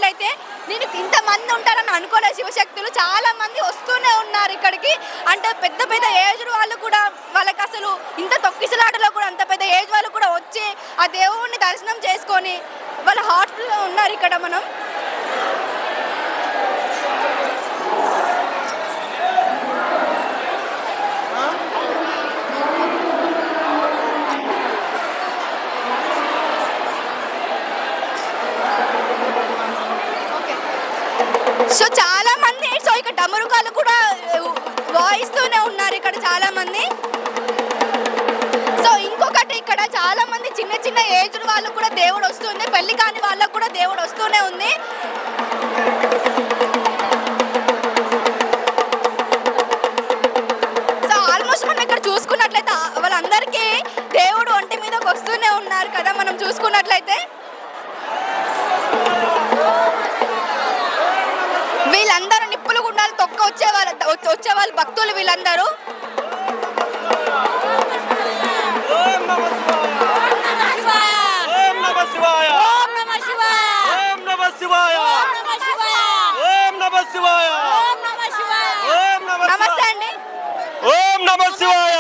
చూసుకున్నట్లయితే నేను ఇంతమంది ఉంటారని అనుకోలే. శివశక్తులు చాలా మంది వస్తూనే ఉన్నారు ఇక్కడికి. అంటే పెద్ద పెద్ద ఏజ్ వాళ్ళు కూడా, వాళ్ళకి అసలు ఇంత తొక్కిసలాటలో కూడా అంత పెద్ద ఏజ్ వాళ్ళు కూడా వచ్చి ఆ దేవుడిని దర్శనం చేసుకొని వాళ్ళ హార్ట్ఫుల్గా ఉన్నారు ఇక్కడ. మనం సో చాలా మంది, సో ఇక్కడ డమరుకాలు కూడా వాయిస్తూనే ఉన్నారు ఇక్కడ చాలా మంది. సో ఇంకొకటి, ఇక్కడ చాలా మంది చిన్న చిన్న ఏజ్ వాళ్ళు కూడా దేవుడు వస్తుంది, పెళ్లి కాని వాళ్ళకు కూడా దేవుడు వస్తూనే ఉంది. సో ఆల్మోస్ట్ మనం ఇక్కడ చూసుకున్నట్లయితే వాళ్ళందరికీ దేవుడు ఒంటి మీదకి వస్తూనే ఉన్నారు కదా మనం చూసుకున్నట్లయితే. వీళ్ళందరూ నిప్పులు గుండాలు తొక్క వచ్చేవాళ్ళు భక్తులు వీళ్ళందరూ. నమస్తే అండి. ఓం నమః శివాయ.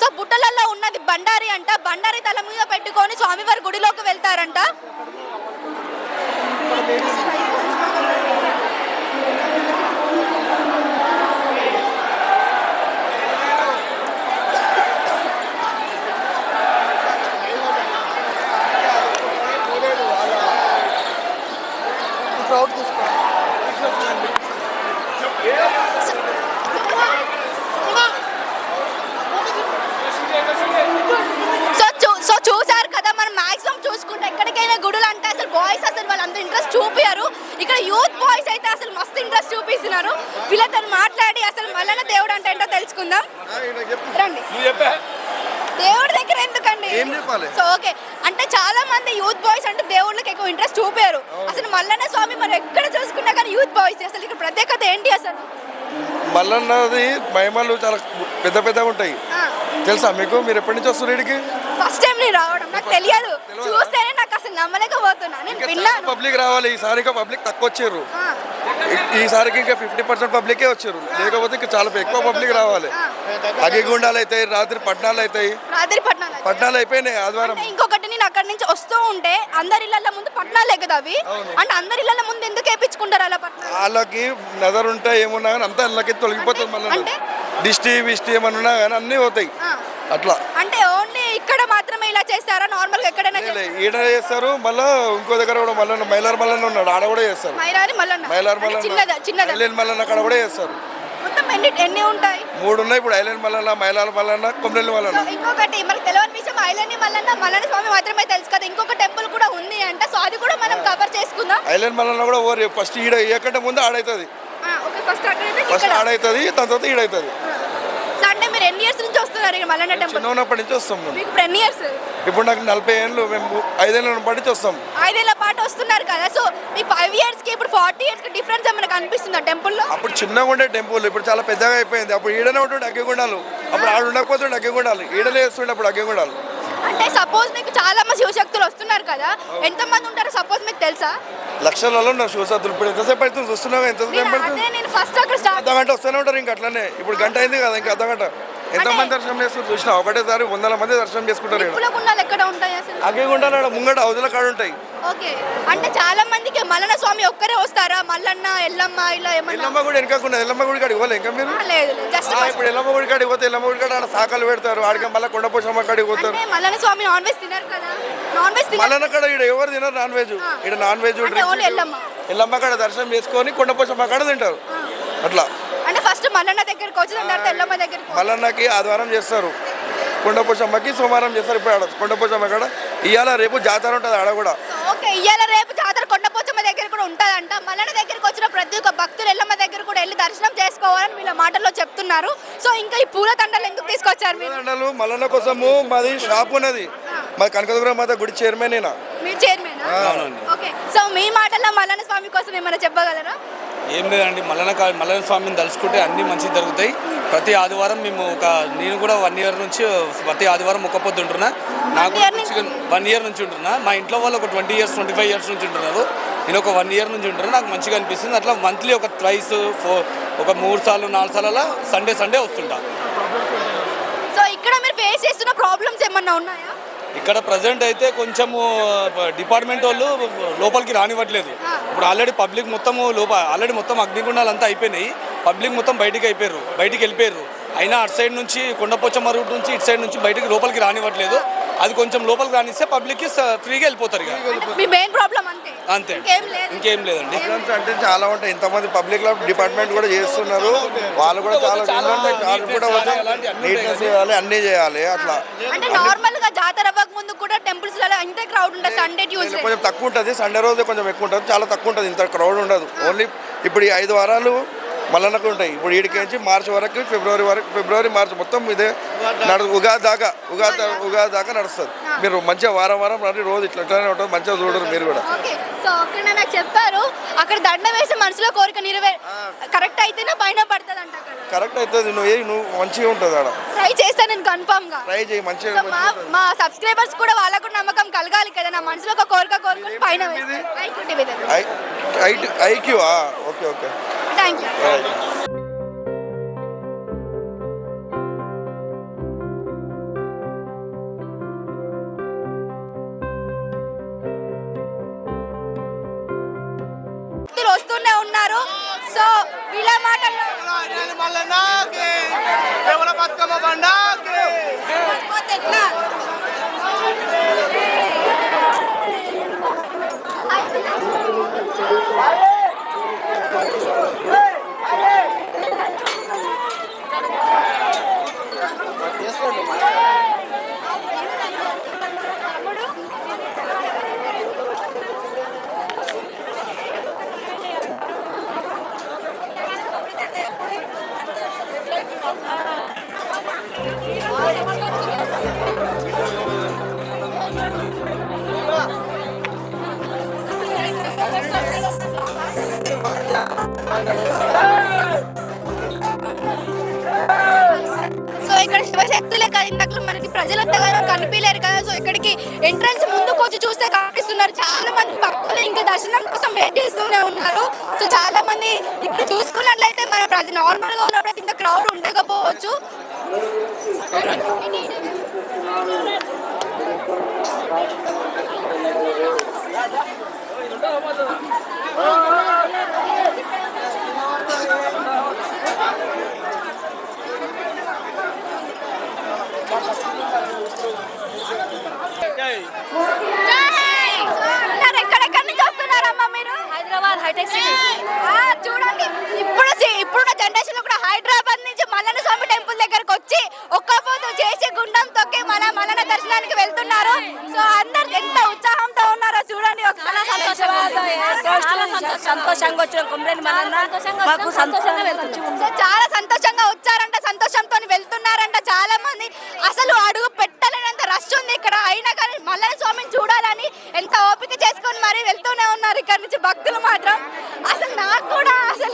సో బుట్టలలో ఉన్నది బండారి అంట. బండారి తల మీద పెట్టుకొని స్వామివారి గుడిలోకి వెళ్తారంట. సో చూసారు కదా, మనం మాక్సిమం చూసుకుంటే ఎక్కడికైనా గుడులు అంటే అసలు బాయ్స్ అసలు వాళ్ళంత ఇంట్రెస్ట్ చూపించారు. ఇక్కడ యూత్ బాయ్స్ అయితే అసలు మస్తు ఇంట్రెస్ట్ చూపిస్తున్నారు. వీళ్ళతో మాట్లాడి అసలు మల్లన్న దేవుడు అంటే ఏంటో తెలుసుకుందాం రండి. దేవుడి దగ్గర ఎందుకండి? సో ఓకే, అంటే చాలా మంది యూత్ బాయ్స్ అంటే దేవుళ్ళకి ఎక్కువ ఇంట్రెస్ట్ చూపారు. అసలు మల్లన్న స్వామి మనం ఎక్కడ చూసుకున్నా కానీ యూత్ బాయ్స్, అసలు ఇక్కడ ప్రత్యేకత ఏంటి అసలు? మల్లన్నది మహిమలు చాలా పెద్ద పెద్దగా ఉంటాయి. తెలుసా మీకు? మీరు ఎప్పటి నుంచి వస్తున్నారు ఇక్కడికి? ఫస్ట్ టైం నేను రావడం, నాకు తెలియదు. చూస్తేనే నాకు అసలు నమ్మలేకపోతున్నా. నేను విన్నాను పబ్లిక్ రావాలి. ఈసారి పబ్లిక్ తక్కువ వచ్చారు. ఈసారికి ఇంకా 50% పబ్లికే వచ్చారు. లేకపోతే ఇంకా చాలా ఎక్కువ పబ్లిక్ రావాలి. అగ్గిగుండాలు అవుతాయి, రాత్రి పట్నాలు అవుతాయి. పట్నాలు అయిపోయినాయి ఆదివారం. ఇంకొకటి, నేను అక్కడి నుంచి వస్తూ ఉంటే అందరి ఇళ్ళ ముందు పట్నాలే కదా అవి. అంటే అందరి ఇళ్ళ ముందు ఎందుకు వేయించుకుంటారు అలా పట్నాలు? వాళ్ళకి నజర్ ఉంటాయి, ఏమున్నా కానీ అంతా ఇళ్ళకి తొలగిపోతుంది. మళ్ళీ దిష్టి ఏమన్నా కానీ అన్నీ పోతాయి అట్లా. అంటే ఓన్లీ ఇక్కడ మాత్రమే ఇలా చేస్తారా? నార్మల్ గా ఎక్కడైనా ఈడ చేస్తారు. మళ్ళీ ఇంకో దగ్గర కూడా మల్లన్న, మైలార్ మల్లన్న ఉన్నాడు, ఆడ కూడా చేస్తారు. మైలార్ మల్లన్న అక్కడ కూడా చేస్తారు. మొత్తం ఎన్ని ఉంటాయి? 3 ఉన్నాయి ఇప్పుడు. ఐలాండ్ మల్లన్న, మైలార్ మల్లన్న, కొమ్రెల్లి మల్లన్న. ఇంకొకటి మనకు తెలియని విషయం, ఐలాండ్ మల్లన్న మల్లన్న స్వామి మాత్రమే తెలుసు కదా, ఇంకొక టెంపుల్ కూడా ఉంది అంట. సో అది కూడా మనం కవర్ చేసుకుందాం. ఐలాండ్ మల్లన్న కూడా ఓవర్ ఫస్ట్ ఈడ ఎక్కడ ముందు ఆడవుతుంది. ఫస్ట్ ఆడవుతుంది, దాని తర్వాత ఈడవుతుంది. అంటే మీరు ఎన్ని ఇయర్స్ నుంచి వస్తున్నారు ఇక్కడ మల్లన్న టెంపుల్? చిన్నప్పటి నుంచి వస్తాం. మీకు ఎన్ని ఇయర్స్? ఇప్పుడు నాకు 40 ఏళ్ళు. మేము 5 ఏళ్ళ పాటు నుంచి వస్తాం. 5 ఏళ్ల పాటు వస్తున్నారు కదా. సో మీ 5 ఇయర్స్ కి ఇప్పుడు 40 ఇయర్స్ కి డిఫరెన్స్ ఏమైనా కనిపిస్తుందా టెంపుల్ లో? అప్పుడు చిన్నగా ఉండే టెంపుల్ ఇప్పుడు చాలా పెద్దగా అయిపోయింది. అప్పుడు ఈడనే ఉంటుండే అగ్గిగుండాలు, అప్పుడు ఆడ ఉండకపోతుండే అగ్గిగుండాలు, ఈడనే వేస్తుండే అప్పుడు అగ్గిగుండాలు. అంటే సపోజ్ మీకు చాలా మంది శివశక్తులు వస్తున్నారు కదా, ఎంత మంది ఉంటారో సపోజ్ మీకు తెలుసా? లక్షలలో ఉన్నారు శివశక్తులు. ఇప్పుడు ఎంతసేపు అవుతుంది చూస్తున్నావు? ఎంతసేపు పడుతుంది? నేను ఫస్ట్ అక్కడ అర్ధగంట వస్తూనే ఉంటారు. ఇంకా అట్లనే ఇప్పుడు గంట అయింది కదా, ఇంకా అర్ధగంట. ఎంతమంది దర్శనం చేస్తారు చూసినా? ఒకటేసారి 100 మంది దర్శనం చేసుకుంటారు. అగ్గిగుండాలు ముంగట హౌజుల కాడ ఉంటాయి. ఓకే, అంటే చాలా మందికి మల్లన్న స్వామి ఒక్కరే వస్తారా? మల్లన్న, ఎల్లమ్మ ఇలా ఏమన్నా? ఎల్లమ్మ గుడి వెనకకుండా ఎల్లమ్మ గుడి కాడికి పోలే ఇంకా మీరు? ఇప్పుడు ఎల్లమ్మ గుడి కాడికి పోతే ఎల్లమ్మ గుడి కాడ ఆడ సాకలు పెడతారు. ఆడికి మళ్ళీ కొండపోషమ్మ కాడికి పోతారు. మల్లన్న స్వామి నాన్ వెజ్ తినరు కదా? మల్లన్న కాడ ఇక్కడ ఎవరు తినరు నాన్ వెజ్. ఇక్కడ నాన్ వెజ్ ఎల్లమ్మ కాడ దర్శనం చేసుకొని కొండపోషమ్మ కాడ తింటారు. అట్లా అంటే ఫస్ట్ మల్లన్న దగ్గరికి వచ్చి తర్వాత ఎల్లమ్మ దగ్గరికి. మల్లన్నకి ఆదివారం చేస్తారు, కొండపోషమ్మకి సోమవారం చేస్తారు. ఇప్పుడు ఆడ కొండపోషమ్మ కాడ ఇవాళ రేపు జాతర ఉంటుంది ఆడ కూడా. ఓకే, ఇవాళ రేపు జాతర కొండపోచమ్మ దగ్గర కూడా ఉంటుందంట. మల్లన్న దగ్గరికి వచ్చిన ప్రతి ఒక్క భక్తులు ఎల్లమ్మ దగ్గర కూడా వెళ్ళి దర్శనం చేసుకోవాలని వీళ్ళ మాటల్లో చెప్తున్నారు. సో ఇంకా ఈ పూల దండలు ఎందుకు తీసుకొచ్చారు మీరు? దండలు మల్లన్న కోసము మాది షాప్ ఉన్నది, మా కనకదుర్గ మాత గుడి చైర్మన్. మీరు చైర్మన్? ఓకే. సో మీ మాటల్లో మల్లన్న స్వామి కోసం ఏమైనా చెప్పగలరా? ఏం లేదండి, మల్లన్న స్వామిని తలుచుకుంటే అన్నీ మంచిగా జరుగుతాయి. ప్రతి ఆదివారం మేము నేను కూడా 1 year నుంచి ప్రతి ఆదివారం ఒక్క పొద్దు ఉంటున్నా. నాకు 1 year నుంచి ఉంటున్నా. మా ఇంట్లో వాళ్ళు ఒక 20 years 25 years నుంచి ఉంటున్నారు. నేను ఒక 1 year నుంచి ఉంటున్నా. నాకు మంచిగా అనిపిస్తుంది. అట్లా మంత్లీ ఒక ట్వైస్ ఒక 3 సార్లు 4 సార్లు సండే వస్తుంటా. సో ఇక్కడ మీరు ఫేస్ చేస్తున్న ప్రాబ్లమ్స్ ఏమన్నా ఉన్నాయా? ఇక్కడ ప్రజెంట్ అయితే కొంచెము డిపార్ట్మెంట్ వాళ్ళు లోపలికి రానివ్వట్లేదు. ఇప్పుడు ఆల్రెడీ పబ్లిక్ మొత్తం ఆల్రెడీ మొత్తం అగ్నిగుండాలు అంతా అయిపోయినాయి. పబ్లిక్ మొత్తం బయటికి వెళ్ళిపోయారు. అయినా అటు సైడ్ నుంచి కొండపోచమ్మ రూట్ నుంచి ఇటు సైడ్ నుంచి లోపలికి రానివ్వట్లేదు. అది కొంచెం లోపలికి రానిస్తే పబ్లిక్కి ఫ్రీగా వెళ్ళిపోతారు. మీ మెయిన్ ప్రాబ్లం అంతే, ఇంకేం లేదండి. అంటే చాలా ఉంటాయి. ఇంతమంది పబ్లిక్ డిపార్ట్మెంట్ కూడా చేస్తున్నారు. వాళ్ళు కూడా చేయాలి, అన్ని చేయాలి. అట్లా అంటే నార్మల్ గా జాతర అవ్వక ముందు కూడా టెంపుల్స్ లలో ఇంత క్రౌడ్ ఉంటుంది. సండే ట్యూస్డే కొంచెం తక్కువ ఉంటుంది. సండే రోజు కొంచెం ఎక్కువ ఉంటుంది. చాలా తక్కువ ఉంటుంది, ఇంత క్రౌడ్ ఉండదు. ఓన్లీ ఇప్పుడు ఈ 5 వారాలు మల్లన్నకు ఉంటాయి. ఇప్పుడు ఈడికి నుంచి మార్చి వరకు ఫిబ్రవరి మార్చి మొత్తం ఇదే ఉగాది దాకా నడుస్తుంది. మీరు మంచిగా వారం రోజు ఇట్లానే ఉంటుంది. మంచిగా చూడరు మీరు కూడా. సో అక్కడ నాకు చెప్పారు, అక్కడ దండ వేసి మనసులో కోరిక కరెక్ట్ అయితేనే పైన పడుతుంది అంట. కరెక్ట్ అవుతుంది. నువ్వు మంచిగా ఉంటుంది. ఆడ ట్రై చేస్తాను నేను, కన్ఫర్మ్ గా ట్రై చేయి. మంచిగా మా సబ్స్క్రైబర్స్ కూడా వాళ్ళకు నమ్మకం కలగాలి కదా. నా మనసులో ఒక కోరిక కోరుకుని పైన ఐక్యూ. ఓకే. Thank you. వస్తూనే ఉన్నారు. సో వీళ్ళ మాటల్లో సో ఇక్కడ శివశక్తులే కదా, ఇంతకు మనకి ప్రజలంతా కదా కనిపించలేరు కదా. సో ఇక్కడికి ఎంట్రన్స్ ముందుకు వచ్చి చూస్తే కనిపిస్తున్నారు చాలా మంది భక్తులు. ఇంకా దర్శనం కోసం వెయిట్ చేస్తూనే ఉన్నారు. సో చాలా మంది ఇక్కడ చూసుకున్నట్లయితే మన నార్మల్ గా ఉన్నప్పుడు ఇంత క్రౌడ్ ఉండకపోవచ్చు. ఎక్కడెక్కడి నుంచి వస్తున్నారమ్మా మీరు? Hyderabad hitech city. చూడండి, ఇప్పుడున్న జనరేషన్ లో కూడా హైదరాబాద్ నుంచి మల్లన్న స్వామి టెంపుల్ దగ్గరకు వచ్చి ఒక్కపోతు చేసి గుండం తొక్కి మల్లన్న దర్శనానికి వెళ్తున్నారు. సో అందరు ఎంత ఉత్సాహంతో ఉన్నారో చూడండి. సంతోషంగా వచ్చిన కొమ్మరేని మల్లన్న మాకు సంతోషంగా వెళ్తున్నాం. సో చాలా సంతోషంగా వచ్చారంట, సంతోషంతో వెళ్తున్నారంట చాలా మంది. అసలు అడుగు పెట్టలేనంత రష్ ఉంది ఇక్కడ. అయినా కానీ మల్లన్న స్వామిని చూడాలని ఎంత ఓపిక చేసుకొని మరి వెళ్తూనే ఉన్నారు ఇక్కడ నుంచి భక్తులు మాత్రం.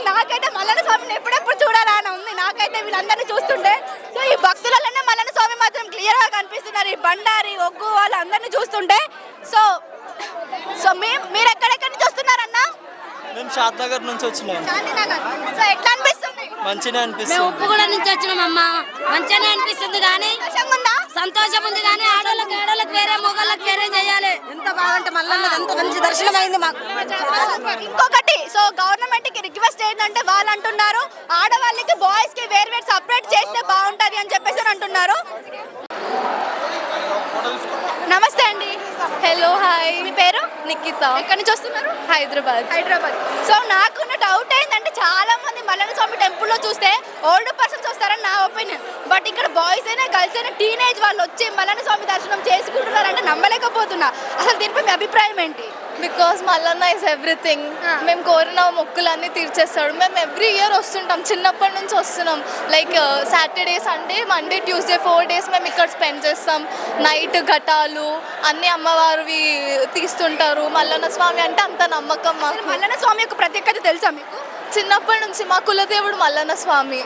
నాకైతే మల్లన్న స్వామిని ఎప్పుడెప్పుడు చూడాలని ఉంది నాకైతే వీళ్ళందరినీ చూస్తుంటే. సో ఈ భక్తులలోనే మల్లన్న స్వామి మాత్రం క్లియర్ గా కనిపిస్తున్నారు. ఈ బండారి ఒగ్గు వాళ్ళందరినీ చూస్తుంటే. సో మీరు ఎక్కడెక్కడి నుంచి వస్తున్నారన్నా? మేము షాద్నగర్ నుంచి వచ్చినాం. సో ఎట్లా అనిపిస్తుంది? మంచిగా అనిపిస్తుంది. మేము ఉప్పుగూడ నుంచి వచ్చినాం అమ్మ. మంచిగానే అనిపిస్తుంది కానీ సంతోషం ఉంది కానీ ఆడోళ్ళకి వేరే మొగళ్ళకి వేరే చేయాలి. ఎంత బాగుంటే మల్లన్న ఎంత మంచి దర్శనం అయింది మాకు. ఇంకొకటి, సో గవర్నమెంట్ కి రిక్వెస్ట్ ఏంటంటే వాళ్ళు అంటున్నారు ఆడవాళ్ళకి బాయ్స్ కి వేరు సపరేట్ చేస్తే బాగుంటది అని చెప్పేసి అంటున్నారు. నమస్తే అండి. Hello, hi. మీ పేరు? నిఖిత. ఎక్కడి నుంచి వస్తున్నారు? హైదరాబాద్. సో నాకున్న డౌట్ ఏంటంటే చాలా మంది మల్లన్న స్వామి టెంపుల్ లో చూస్తే ఓల్డ్ పర్సన్స్ వస్తారని నా ఒపీనియన్. బట్ ఇక్కడ బాయ్స్ అయినా గర్ల్స్ అయినా టీనేజ్ వాళ్ళు వచ్చి మల్లన్న స్వామి దర్శనం చేసుకుంటున్నారంటే నమ్మలేకపోతున్నా. అసలు దీనిపై మీ అభిప్రాయం ఏంటి? Because Mallanna is everything. మేము కోరిన మొక్కులన్నీ తీర్చేస్తాడు. మేము ఎవ్రీ ఇయర్ వస్తుంటాం, చిన్నప్పటి నుంచి వస్తున్నాం. Like Saturday Sunday Monday Tuesday 4 days మేము ఇక్కడ స్పెండ్ చేస్తాం. నైట్ ఘటాలు అన్ని అమ్మవారివి తీస్తుంటారు. మల్లన్న స్వామి అంటే అంత నమ్మకం మాకు. మల్లన్న స్వామి యొక్క ప్రత్యేకత తెలుసా మీకు? చిన్నప్పటి నుంచి మా కులదేవుడు మల్లన్న స్వామి.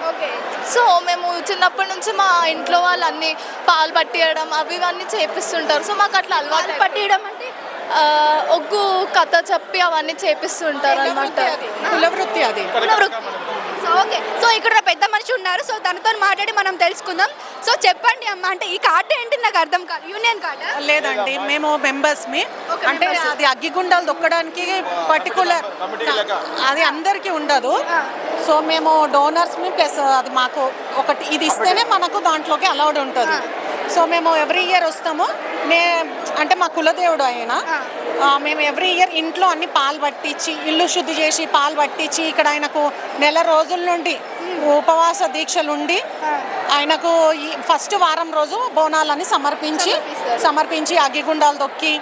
సో మేము చిన్నప్పటి నుంచి మా ఇంట్లో వాళ్ళు అన్ని పాలు పట్టియడం అవి ఇవన్నీ చేపిస్తుంటారు. సో మాకు అట్లా అలవాటు. పట్టియడం అంటే ఒగ్గు కథ చెప్పి అవన్నీ చేపిస్తుంటారు అనమాట. కులవృత్తి అది. సో ఓకే, సో ఇక్కడ పెద్ద మనిషి ఉన్నారు, సో తనతో మాట్లాడి మనం తెలుసుకుందాం. సో చెప్పండి అమ్మ, అంటే ఈ కార్డు ఏంటి నాకు అర్థం కాదు. యూనియన్ కార్డా? లేదండి, మేము మెంబర్స్మి. అంటే అది అగ్గిగుండాలు దొక్కడానికి పర్టికులర్ అది అందరికీ ఉండదు. సో మేము డోనర్స్మి ప్లస్ అది మాకు ఒకటి ఇది ఇస్తేనే మనకు దాంట్లోకి అలౌడ్ ఉంటుంది. సో మేము ఎవ్రీ ఇయర్ వస్తాము. అంటే మా కులదేవుడు ఆయన. మేము ఎవ్రీ ఇయర్ ఇంట్లో అన్ని పాలు పట్టించి ఇల్లు శుద్ధి చేసి పాలు పట్టించి ఇక్కడ ఆయనకు నెల రోజుల నుండి ఉపవాస దీక్షలు ఉండి ఆయనకు ఈ ఫస్ట్ వారం రోజు బోనాలని సమర్పించి అగ్గిగుండాలు దొక్కి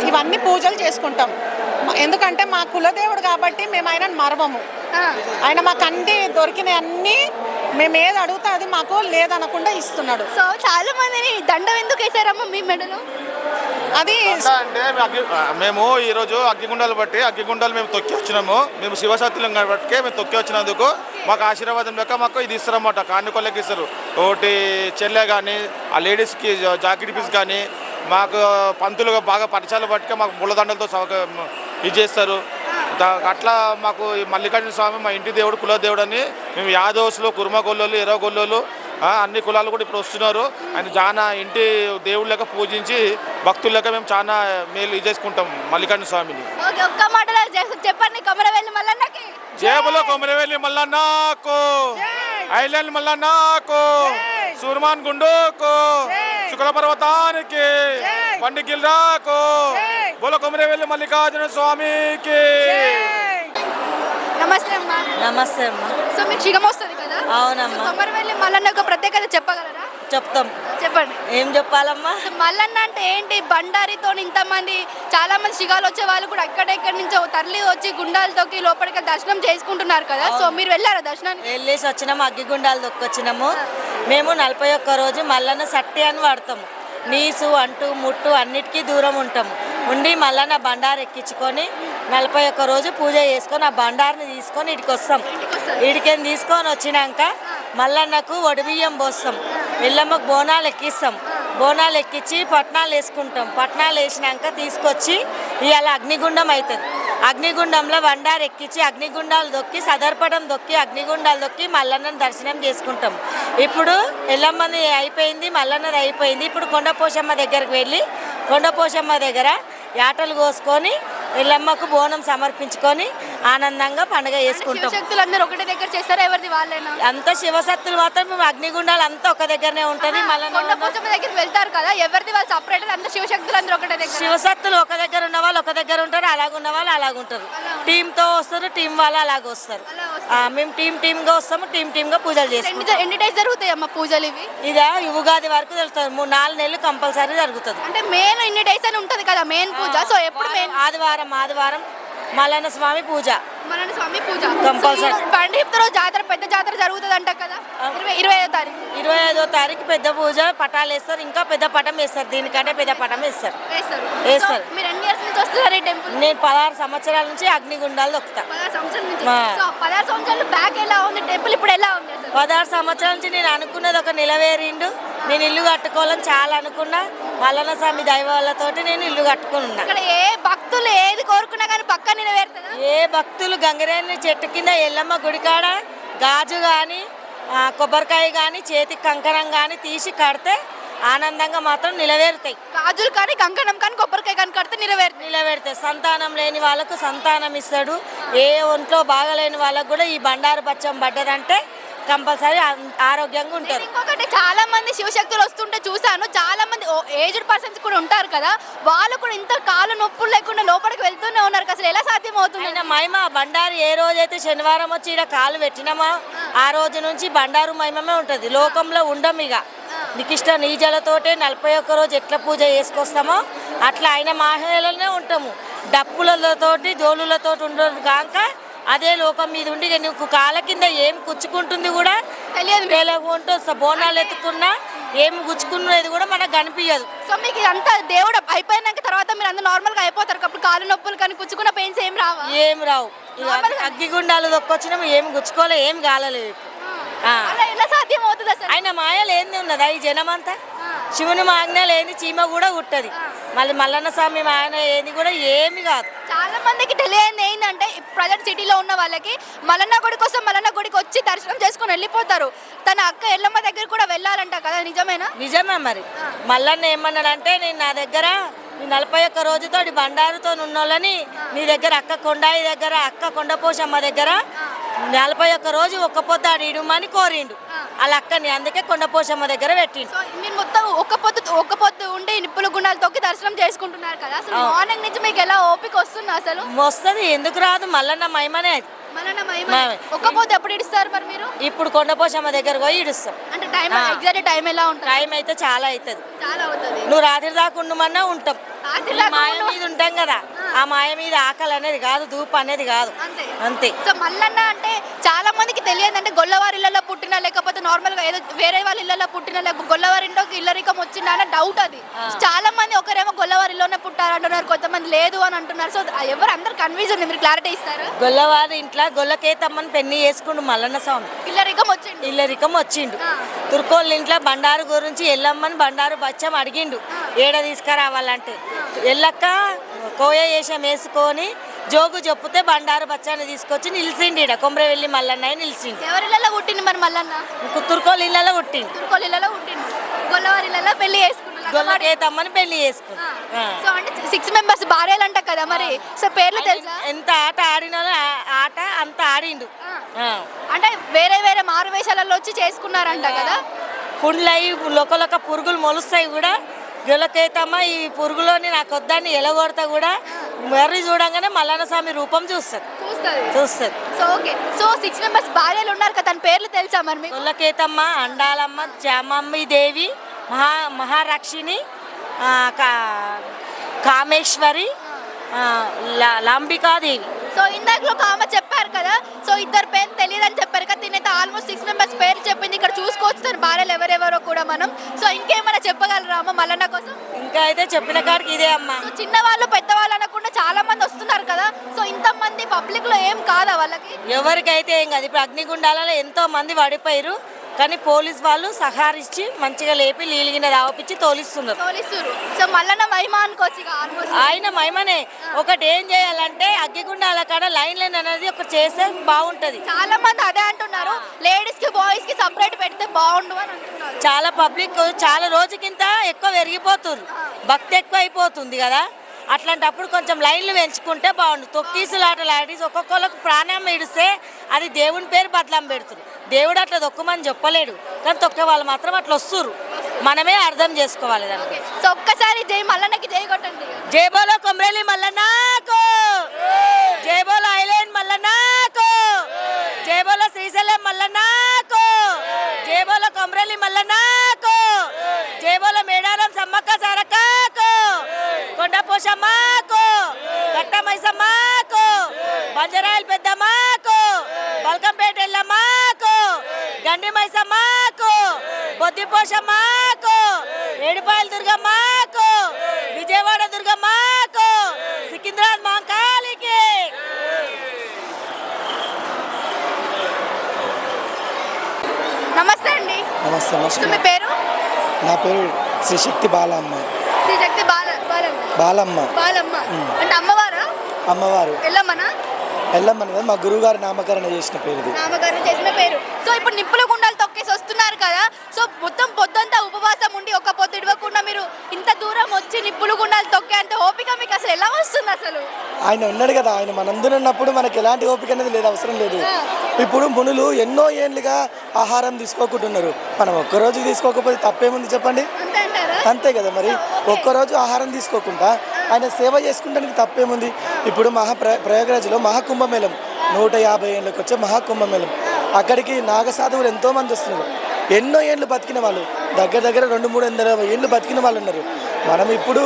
ఇవన్నీ పూజలు చేసుకుంటాం. ఎందుకంటే మా కులదేవుడు కాబట్టి మేము ఆయనను మరవము. ఆయన మాకు అన్ని దొరికిన అన్ని మేము ఏది అడుగుతా అది మాకు లేదనకుండా ఇస్తున్నాడు. సో చాలా మందిని దండం ఎందుకు వేసారమ్మా మీ మెడలో? అది అంటే మేము ఈరోజు అగ్గిగుండాలు బట్టి అగ్గిగుండాలు మేము తొక్కి వచ్చినాము. మేము శివశక్తులం కాబట్టి మేము తొక్కి వచ్చినందుకు మాకు ఆశీర్వాదం లెక్క మాకు ఇది ఇస్తారన్నమాట. కానుకలకి ఇస్తారు. ఒకటి చెల్లె కానీ ఆ లేడీస్కి జాకెట్ పీస్ కానీ మాకు పంతులుగా బాగా పరిచయాలు బట్టి మాకు ముళ్ళదండలతో ఇది చేస్తారు. అట్లా మాకు ఈ మల్లికార్జున స్వామి మా ఇంటి దేవుడు కులదేవుడు అని మేము యాదవ్స్లో కుర్మగొల్లోళ్ళు ఎర్రగొల్లోళ్ళు అన్ని కులాలు కూడా ఇప్పుడు వస్తున్నారు. ఆయన చాలా ఇంటి దేవుళ్ళ లెక్క పూజించి భక్తుల లెక్క మేము చాలా మేలు ఇది చేసుకుంటాం మల్లికార్జున స్వామిని. ఒక్క మాటలో చెప్పండి. కొమరవెల్లి మల్లన్నకి జేబులో కొమరవెల్లి మల్లన్నకు, ఐలాండ్ మల్లన్నకు, సుర్మాన్ గుండుకు, శుక్ల పర్వతానికి, పండిగిల్రాకు, బోలో కొమరవెల్లి మల్లికార్జున స్వామికి. నమస్తే అమ్మా. నమస్తే అమ్మా. సో మీకు శిగం వస్తుంది కదా? అవునమ్మా. కొమరవెల్లి మల్లన్న యొక్క ప్రత్యేకత చెప్పగలరా? చెప్తాం. చెప్పండి. ఏం చెప్పాలమ్మా? సో మల్లన్న అంటే ఏంటి? బండారితో ఇంతమంది చాలా మంది శిగాలు వచ్చే వాళ్ళు కూడా ఎక్కడెక్కడి నుంచో తరలి వచ్చి గుండాలతోకి లోపలికి దర్శనం చేసుకుంటున్నారు కదా. సో మీరు వెళ్ళారా దర్శనానికి? వెళ్ళేసి వచ్చినాము, అగ్గిగుండాలు దొక్కొచ్చినాము. మేము 41 రోజు మల్లన్న సట్టి అని వాడతాము. నీసు అంటూ ముట్టు అన్నిటికీ దూరం ఉంటాము. ఉండి మల్లన్న బండారు ఎక్కించుకొని 41 రోజు పూజ చేసుకొని ఆ బండారుని తీసుకొని ఇడికి వస్తాం. ఇడికేం తీసుకొని వచ్చినాక మల్లన్నకు వడిబియ్యం పోస్తాం. ఎల్లమ్మకు బోనాలు ఎక్కిస్తాం. బోనాలు ఎక్కించి పట్నాలు వేసుకుంటాం. పట్నాలు వేసినాక తీసుకొచ్చి ఇవాళ అగ్నిగుండం అవుతుంది. అగ్నిగుండంలో బండారు ఎక్కించి అగ్నిగుండాలు దొక్కి సదర్పడం దొక్కి అగ్నిగుండాలు దొక్కి మల్లన్నను దర్శనం చేసుకుంటాం. ఇప్పుడు ఎల్లమ్మది అయిపోయింది, మల్లన్నది అయిపోయింది. ఇప్పుడు కొండపోషమ్మ దగ్గరికి వెళ్ళి కొండపోషమ్మ దగ్గర యాటలు కోసుకొని ఎల్లమ్మకు బోనం సమర్పించుకొని ఆనందంగా పండుగ చేసుకుంటాం. శక్తులు అందరూ ఒకటే దగ్గర చేస్తారా? ఎవరిది వాళ్ళేనా? అంతా శివశక్తులు మాత్రం మేము అగ్నిగుండాలు అంతా ఒక దగ్గరనే ఉంటుంది. కొండపోచమ్మ దగ్గరికి వెళ్తారు కదా, ఎవరిది వాళ్ళు సపరేట్? అంతా శివశక్తులు అందరూ ఒకటే దగ్గర. శివశక్తులు ఒక దగ్గర ఉన్న వాళ్ళు ఒక దగ్గర ఉంటారు, అలాగున్న వాళ్ళు అలాగుంటారు. టీంతో వస్తారు, టీం వాళ్ళు అలాగ వస్తారు. మేము టీమ్గా వస్తాము, టీమ్గా పూజలు చేస్తాం. ఎన్ని డేస్ జరుగుతాయి అమ్మ పూజలు ఇవి? ఇదా ఉగాది వరకు తెలుస్తుంది. 3-4 నెలలు కంపల్సరీ జరుగుతుంది. అంటే మెయిన్ ఇన్ని డేస్ అని ఉంటుంది కదా మెయిన్ పూజ. సో ఎప్పుడు మెయిన్? ఆదివారం మల్లన్న స్వామి పూజ. మల్లన్న స్వామి పూజ కంపల్సరీ. పండుగ రోజు జాతర, పెద్ద జాతర జరుగుతుంది అంట కదా 25వ తారీఖు. 25వ తారీఖు పెద్ద పూజ, పటాలు వేస్తారు. ఇంకా పెద్ద పటం వేస్తారు, దీనికంటే పెద్ద పటం వేస్తారు. మీరు ఎన్ని ఇయర్స్ నుంచి వస్తున్నారు ఈ టెంపుల్? నేను 16 సంవత్సరాల నుంచి అగ్నిగుండాలు దొక్కుతా. 16 సంవత్సరాల నుంచి. సో 16 సంవత్సరాలు బ్యాక్ ఎలా ఉంది టెంపుల్, ఇప్పుడు ఎలా ఉంది? 16 సంవత్సరాల నుంచి నేను అనుకున్నది ఒక నిలవేరిండు. నేను ఇల్లు కట్టుకోవాలని చాలా అనుకున్నా. మల్లన్న స్వామి దైవాలతోటి నేను ఇల్లు కట్టుకుని ఉన్నా. ఇక్కడ ఏ భక్తులు ఏది కోరుకున్నా కానీ పక్క నెరవేరుతుందా? ఏ భక్తులు గంగరేణి చెట్టు కింద ఎల్లమ్మ గుడికాడ గాజు కానీ కొబ్బరికాయ కానీ చేతికి కంకణం కానీ తీసి కడితే ఆనందంగా మాత్రం నిలవేరుతాయి. గాజులు కానీ కంకణం కానీ కొబ్బరికాయ కానీ కడితే నిలవేరుతాయి. సంతానం లేని వాళ్ళకు సంతానం ఇస్తాడు. ఏ ఒంట్లో బాగలేని వాళ్ళకు కూడా ఈ బండారు బచ్చం పడ్డదంటే కంపల్సరీ ఆరోగ్యంగా ఉంటారు. ఇంకొకటి చాలా మంది శివశక్తులు వస్తుంటే చూసాను, చాలా మంది ఏజ్డ్ పర్సన్స్ కూడా ఉంటారు కదా, వాళ్ళు కూడా ఇంత కాలు నొప్పులు లేకుండా లోపలికి వెళ్తూనే ఉన్నారు. అసలు ఎలా సాధ్యం అవుతుంది? మహిమ బండారు ఏ రోజైతే శనివారం వచ్చి ఇక్కడ కాలు పెట్టినామా ఆ రోజు నుంచి బండారు మహిమమే ఉంటుంది. లోకంలో ఉండం. ఇక నీకు ఇష్టం నీజలతోటే 41 రోజు ఎట్లా పూజ చేసుకొస్తామో అట్లా ఆయన మాహేలనే ఉంటాము. డప్పులతోటి జోలులతోటి ఉండదు కాక అదే లోకం మీద ఉండి నీకు కాళ్ళ కింద ఏం కుచ్చుకుంటుంది కూడా తెలియకుంటూ బోనాలు ఎత్తుకున్నా ఏమి గుచ్చుకున్నది కూడా మనకు కనిపించదు. సో మీకు ఇదంతా దేవుడు అయిపోయినాక తర్వాత మీరు అందరూ నార్మల్గా అయిపోతారు. అప్పుడు కాళ్ళు నొప్పులు కానీ కుచ్చుకున్న పెయిన్స్ ఏం రావా? ఏం రావు. అగ్గిగుండాలు దొక్కొచ్చినాము ఏమి గుచ్చుకోలే ఏం కాలలేదు. అలా ఎలా సాధ్యం అవుతుంది అసలు? ఆయన మాయలు ఏంది ఉన్నదా ఈ జనమంతా? శివుని మాయన లేని చీమ కూడా కుట్టది. మళ్ళీ మల్లన్న స్వామి మాయన ఏంది కూడా ఏమి కాదు. చాలా మందికి తెలియదు ఏంటంటే ప్రజెంట్ సిటీలో ఉన్న వాళ్ళకి మల్లన్న గుడి కోసం మల్లన్న గుడికి వచ్చి దర్శనం చేసుకుని వెళ్ళిపోతారు. తన అక్క ఎల్లమ్మ దగ్గర కూడా వెళ్ళాలంట కదా, నిజమేనా? నిజమే. మరి మల్లన్న ఏమన్నాడంటే నేను నా దగ్గర 41 రోజుతో బండారుతో ఉన్నోళ్ళని నీ దగ్గర అక్క కొండాయి దగ్గర అక్క కొండపోషమ్మ దగ్గర 41 రోజు ఒక్క పొద్దు ఆడిమని కోరిండు వాళ్ళ అక్కని. అందుకే కొండపోషమ్మ దగ్గర పెట్టిండు. మీరు మొత్తం ఒక్క పొద్దు ఉండి నిప్పుల గుండాలు తొక్కి దర్శనం చేసుకుంటున్నారు కదా, అసలు మార్నింగ్ నుంచి మీకు ఎలా ఓపిక వస్తుంది? అసలు వస్తుంది, ఎందుకు రాదు? మల్లన్న మహిమనే అది. ఒక్క పొద్దు ఎప్పుడు ఇస్తారు మరి మీరు? ఇప్పుడు కొండపోషమ్మ దగ్గర పోయి ఇడుస్తాం. అంటే టైం ఎగ్జాక్ట్ టైం ఎలా ఉంటుంది? టైం అయితే చాలా అవుతుంది. చాలా అవుతుంది. నువ్వు రాత్రి దాకా ఉండమన్నా ఉంటాం. మాయ మీద ఉంటాం కదా, ఆ మాయ మీద ఆకలి అనేది కాదు, ధూప అనేది కాదు. అంతే. సో మల్లన్న అంటే చాలా మందికి తెలియదు, అంటే గొల్లవారి ఇళ్లలో పుట్టినా లేకపోతే నార్మల్ గా ఏదో వేరే వాళ్ళ ఇళ్లలో పుట్టినా లేకపోతే గొల్లవారి ఇంట్లోకి ఇల్లరికం వచ్చిందా అనే డౌట్ అది. చాలా మంది ఒకరేమో గొల్లవారిలోనే పుట్టారు అంటున్నారు, కొంతమంది లేదు అని అంటున్నారు. సో ఎవరు అందరు కన్ఫ్యూజ్ ఉంది, మీరు క్లారిటీ ఇస్తారు? గొల్లవారి ఇంట్లో గొల్లకేతమ్మని పెళ్లి చేసుకుంటూ మల్లన్న స్వామి ఇల్లరికం వచ్చిండు. తుర్కోళ్ళ ఇంట్లో బండారు గురించి ఎల్లమ్మని బండారు బచ్చం అడిగిండు ఏడ తీసుకురావాలంటే. ఎల్లక్క కోయ వేషం వేసుకొని జోగు చెప్పుతే బండారు బచ్చాన్ని తీసుకొచ్చి నిలిచిండు. ఈడ కొమ్రవెల్లి మల్లన్న నిలిచిండు. ఎవరిళ్ళలో పుట్టింది మరి మల్లన్న? తుర్కోళ్ళ ఇళ్ళలో పుట్టిండు. గొల్లవారి ఇళ్ళలో పెళ్లి చేసుకున్నాడు. గొల్లకేతమ్మని పెళ్లి చేసుకున్నాడు. సో అంటే 6 మెంబర్స్ భార్యలు అంట కదా, మరి సో పేర్లు తెలుసా? ఎంత ఆట ఆడినా ఆట అంత ఆడిండు. అంటే వేరే వేరే మారువేషాలలో వచ్చి చేసుకున్నారంట కదా. పుండ్లయి లొకలొక పురుగులు మొలుస్తాయి కూడా. గొల్లకేతమ్మ ఈ పురుగులోని నాకు వద్దని ఎలగొడతా కూడా మర్రి చూడంగానే మల్లన్న స్వామి రూపం చూస్తుంది. So okay. సో 6 మెంబర్స్ భార్యలు ఉన్నారు కదా, తన పేర్లు తెలుసా మరి మీకు? గొల్లకేతమ్మ, అండాలమ్మ, జామమ్మి దేవి, మహారక్షిణి, కామేశ్వరి, లాంబికాదేవి. సో ఇందాకలో కామ చెప్పారు కదా, సో ఇద్దరు పేర్లు తెలియదని చెప్పారు కదా, తినైతే ఆల్మోస్ట్ 6 మెంబర్స్ పేర్లు చెప్పింది. ఇక్కడ చూసుకోవచ్చు తన భార్యలు ఎవరెవరో కూడా మనం. సో ఇంకేమైనా చెప్పగలరా అమ్మ మల్లన్న కోసం? ఇంకా అయితే చెప్పిన కాడికి ఇదే అమ్మ. సో చిన్నవాళ్ళు పెద్దవాళ్ళు అనకుండా చాలా మంది వస్తున్నారు కదా, సో ఇంతమంది పబ్లిక్ లో ఏం కాదా వాళ్ళకి? ఎవరికైతే ఏం కాదు. ఇప్పుడు అగ్నిగుండాలలో ఎంతో మంది పడిపోయారు, కానీ పోలీస్ వాళ్ళు సహారించి మంచిగా లేపి నీలిగిన రావపించి తోలిస్తున్నారు. సో మల్లన్న మహిమ అనుకోవచ్చు. ఆయన మహిమనే. ఒకటి ఏం చేయాలంటే అగ్గిగుండాల కాడ లైన్ లైన్ అనేది ఒకటి చేస్తే బాగుంటది. చాలా మంది అదే అంటున్నారు, లేడీస్ కి బాయ్స్ కి సపరేట్ పెడితే బాగుండు అని అంటున్నారు. చాలా పబ్లిక్ చాలా రోజుకింత ఎక్కువ పెరిగిపోతున్నారు, భక్తి ఎక్కువ అయిపోతుంది కదా. అట్లాంటప్పుడు కొంచెం లైన్లు పెంచుకుంటే బాగుండు. తొక్కీసులాటలు ఆడి ఒక్కొక్కరికి ప్రాణం ఇడిస్తే అది దేవుని పేరు బదలం పెడుతుంది. దేవుడు అట్లా దొక్కమని చెప్పలేడు, కానీ తొక్కే వాళ్ళు మాత్రం అట్లా వస్తుర్రు. మనమే అర్థం చేసుకోవాలి దాన్ని. సో ఒక్కసారి జై మల్లన్నకి జై కొట్టండి. జై బోలో కొమ్రేలి మల్లన్నకు, జై బోలో ఐలాండ్ మల్లన్నకు, జై బోలో శ్రీశైలం మల్లన్నకు, జై బోలో కొమ్రేలి మల్లన్నకు, జై బోలో మేడారం సమ్మక్క సారక్కకు, కొండపోషమ్మకు, గట్ట మైసమ్మకు, బంజరాయల పెద్దమ్మకు, బల్కంపేట ఎల్లమ్మకు, గండి మైసమ్మకు, బొద్దిపోషమ్మకు, ఏడుపాయల దుర్గమ్మకు, విజయవాడ దుర్గమ్మకు, సికింద్రాబాద్ మహంకాళికి. నమస్తే అండి. నమస్తే. మీ పేరు? నా పేరు శ్రీశక్తి బాలమ్మ. శ్రీశక్తి బాలమ్మ అంటే అమ్మవారా? అమ్మవారు. ఎల్లమ్మనా? ఎల్లమ్మని మా గురువు గారి నామకరణ చేసిన పేరు. నామకరణ చేసిన పేరు. సో ఇప్పుడు నిప్పుల గుండాలు తొక్కేసి వస్తున్నారు కదా, సో మొత్తం పొద్దంతా ఉపవాసం ఉండి ఒక్క పొద్దు ఇడవకుండా మీరు ఇంత దూరం వచ్చి నిప్పుల గుండాలు తొక్కే అంత ఓపిక మీకు అసలు ఎలా వస్తుంది? అసలు ఆయన ఉన్నాడు కదా, ఆయన మనందరూ ఉన్నప్పుడు మనకి ఎలాంటి ఓపిక అనేది లేదు, అవసరం లేదు. ఇప్పుడు మునులు ఎన్నో ఏళ్ళుగా ఆహారం తీసుకోకుంటున్నారు, మనం ఒక్కరోజు తీసుకోకపోతే తప్పేముంది చెప్పండి? అంతే కదా. మరి ఒక్కరోజు ఆహారం తీసుకోకుండా ఆయన సేవ చేసుకుంటానికి తప్పేముంది? ఇప్పుడు ప్రయాగరాజ్లో మహాకుంభమేళం 150 ఏళ్ళకి వచ్చే మహాకుంభమేళం, అక్కడికి నాగసాధువులు ఎంతోమంది వస్తున్నారు. ఎన్నో ఏళ్ళు బతికిన వాళ్ళు, దగ్గర 200-300 ఏళ్ళు బతికిన వాళ్ళు ఉన్నారు. మనం ఇప్పుడు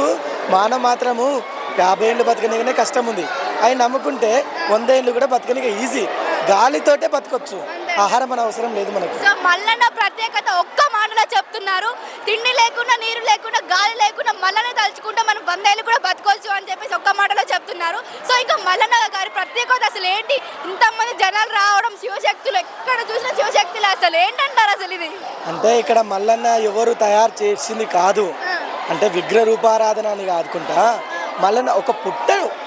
మానవ మాత్రము 50 ఏళ్ళు బతకనికనే కష్టం ఉంది. అవి నమ్ముకుంటే 100 ఏళ్ళు కూడా బతకనిక ఈజీ. గాలితోటే బతకొచ్చు, ఆహారం మన అవసరం లేదు మనకు. సో మల్లన్న ప్రత్యేకత ఒక్క మాటలో చెప్తున్నారు. తిండి లేకుండా, నీరు లేకుండా, గాలి లేకుండా మల్లన్న తలుచుకుంటే మనం 100 ఏళ్ళు కూడా బతకొచ్చు అని చెప్పేసి ఒక్క మాటలో చెప్తున్నారు. సో ఇంకా మల్లన్న గారి ప్రత్యేకత అసలు ఏంటి? ఇంతమంది జనాలు రావడం, శివశక్తులు ఎక్కడ చూసినా శివశక్తులు, అసలు ఏంటంటారు అసలు ఇది? అంటే ఇక్కడ మల్లన్న ఎవరు తయారు చేసింది కాదు, అంటే విగ్రహ రూపారాధన అని కాదుకుంటా. మల్లన్న ఒక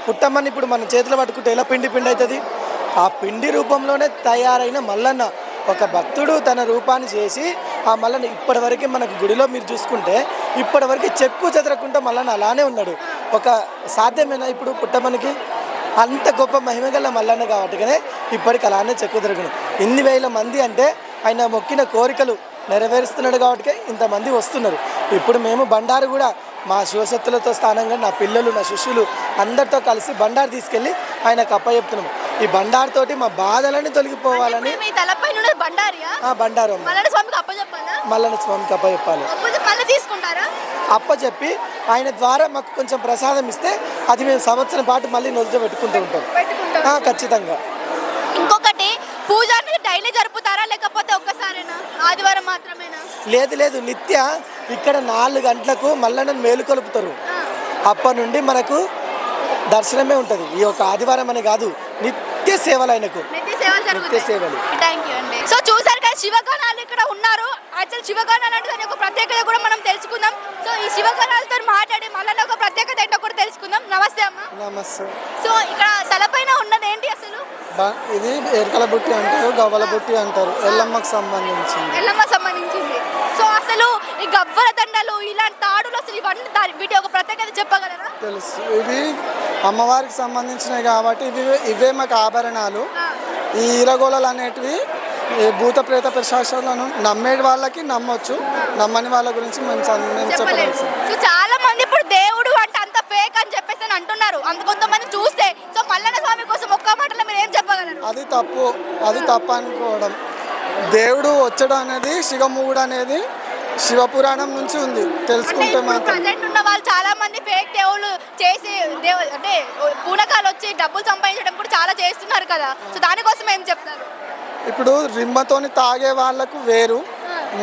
పుట్టమని ఇప్పుడు మన చేతిలో పట్టుకుంటే ఎలా పిండి అవుతుంది, ఆ పిండి రూపంలోనే తయారైన మల్లన్న. ఒక భక్తుడు తన రూపాన్ని చేసి ఆ మల్లన్న ఇప్పటివరకు మనకు గుడిలో మీరు చూసుకుంటే ఇప్పటివరకు చెక్కు చెదరకుండా మల్లన్న అలానే ఉన్నాడు. ఒక సాధ్యమేనా ఇప్పుడు పుట్టమనికి? అంత గొప్ప మహిమగల మల్లన్న కాబట్టిగానే ఇప్పటికి అలానే చెక్కు తిరగను. ఇన్ని వేల మంది అంటే ఆయన మొక్కిన కోరికలు నెరవేరుస్తున్నాడు కాబట్టి ఇంతమంది వస్తున్నారు. ఇప్పుడు మేము బండారు కూడా మా శివశక్తులతో స్థానంగా నా పిల్లలు, నా శిష్యులు అందరితో కలిసి బండారు తీసుకెళ్ళి ఆయనకు అప్పచెప్తున్నాము. ఈ బండారుతోటి మా బాధలన్నీ తొలగిపోవాలని. బండారు మల్లన్న స్వామికి అప్పచెప్పాలి. అప్పచెప్పి ఆయన ద్వారా మాకు కొంచెం ప్రసాదం ఇస్తే అది మేము సంవత్సరం పాటు మళ్ళీ నొలితో పెట్టుకుంటూ ఉంటాం. ఖచ్చితంగా. ఇంకొకటి, పూజ డైలీ జరుపుతారా లేకపోతే ఒక్కసారేనా, ఆదివారం మాత్రమేనా? లేదు, నిత్య ఇక్కడ 4 గంటలకు మల్లన్నను మేలుకొలుపుతారు. అప్పటి నుండి మనకు దర్శనమే ఉంటుంది. ఈ ఒక ఆదివారం అని కాదు, నిత్య సేవలు ఆయనకు, నిత్య సేవలు. సో చూసారు కదా, శివగణాలు ఇక్కడ ఉన్నారు. యాక్చువల్ శివగణాలు అంటే దాని ఒక ప్రత్యేకత కూడా మనం తెలుసుకుందాం. సో ఈ శివగణాలతో మాట్లాడి మళ్ళీ ఒక ప్రత్యేకత ఏంటో కూడా తెలుసుకుందాం. నమస్తే అమ్మ. నమస్తే. సో ఇక్కడ తలపైన ఉన్నది ఏంటి అసలు? ఇది ఎరకల బుట్టి అంటారు, గవ్వల బుట్టి అంటారు, ఎల్లమ్మకు సంబంధించింది. సో అసలు ఈ గవ్వల దండలు, ఇలాంటి తాడులు, అసలు ఇవన్నీ వీటి ఒక ప్రత్యేకత చెప్పగలరా? తెలుసు, ఇవి అమ్మవారికి సంబంధించినవి కాబట్టి ఇవే మాకు ఆభరణాలు. ఈ ఈరగోళలు అనేటివి భూత ప్రేత ప్రశాసనలను నమ్మే వాళ్ళకి నమ్మొచ్చు, నమ్మని వాళ్ళ గురించి మేము చెప్పలేదు. సో చాలా మంది ఇప్పుడు దేవుడు అంటే అంత ఫేక్ అని చెప్పేసి అంటున్నారు. కొంతమంది చూస్తే సో మల్లన్న స్వామి కోసం ఒక్క మాటలో మీరు ఏం చెప్పగలరు? అది తప్పు అనుకోవడం. దేవుడు వచ్చడం అనేది, శివముగుడు అనేది శివపురాణం నుంచి ఉంది, తెలుసుకుంటే మాత్రం. ఉన్న వాళ్ళు చాలా మంది ఫేక్ దేవుళ్ళు చేసి అంటే పూనకాలు వచ్చి డబ్బులు సంపాదించడం కూడా చాలా చేస్తున్నారు కదా. సో దానికోసం ఏం చెప్తారు? ఇప్పుడు రిమ్మతోని తాగే వాళ్ళకు వేరు,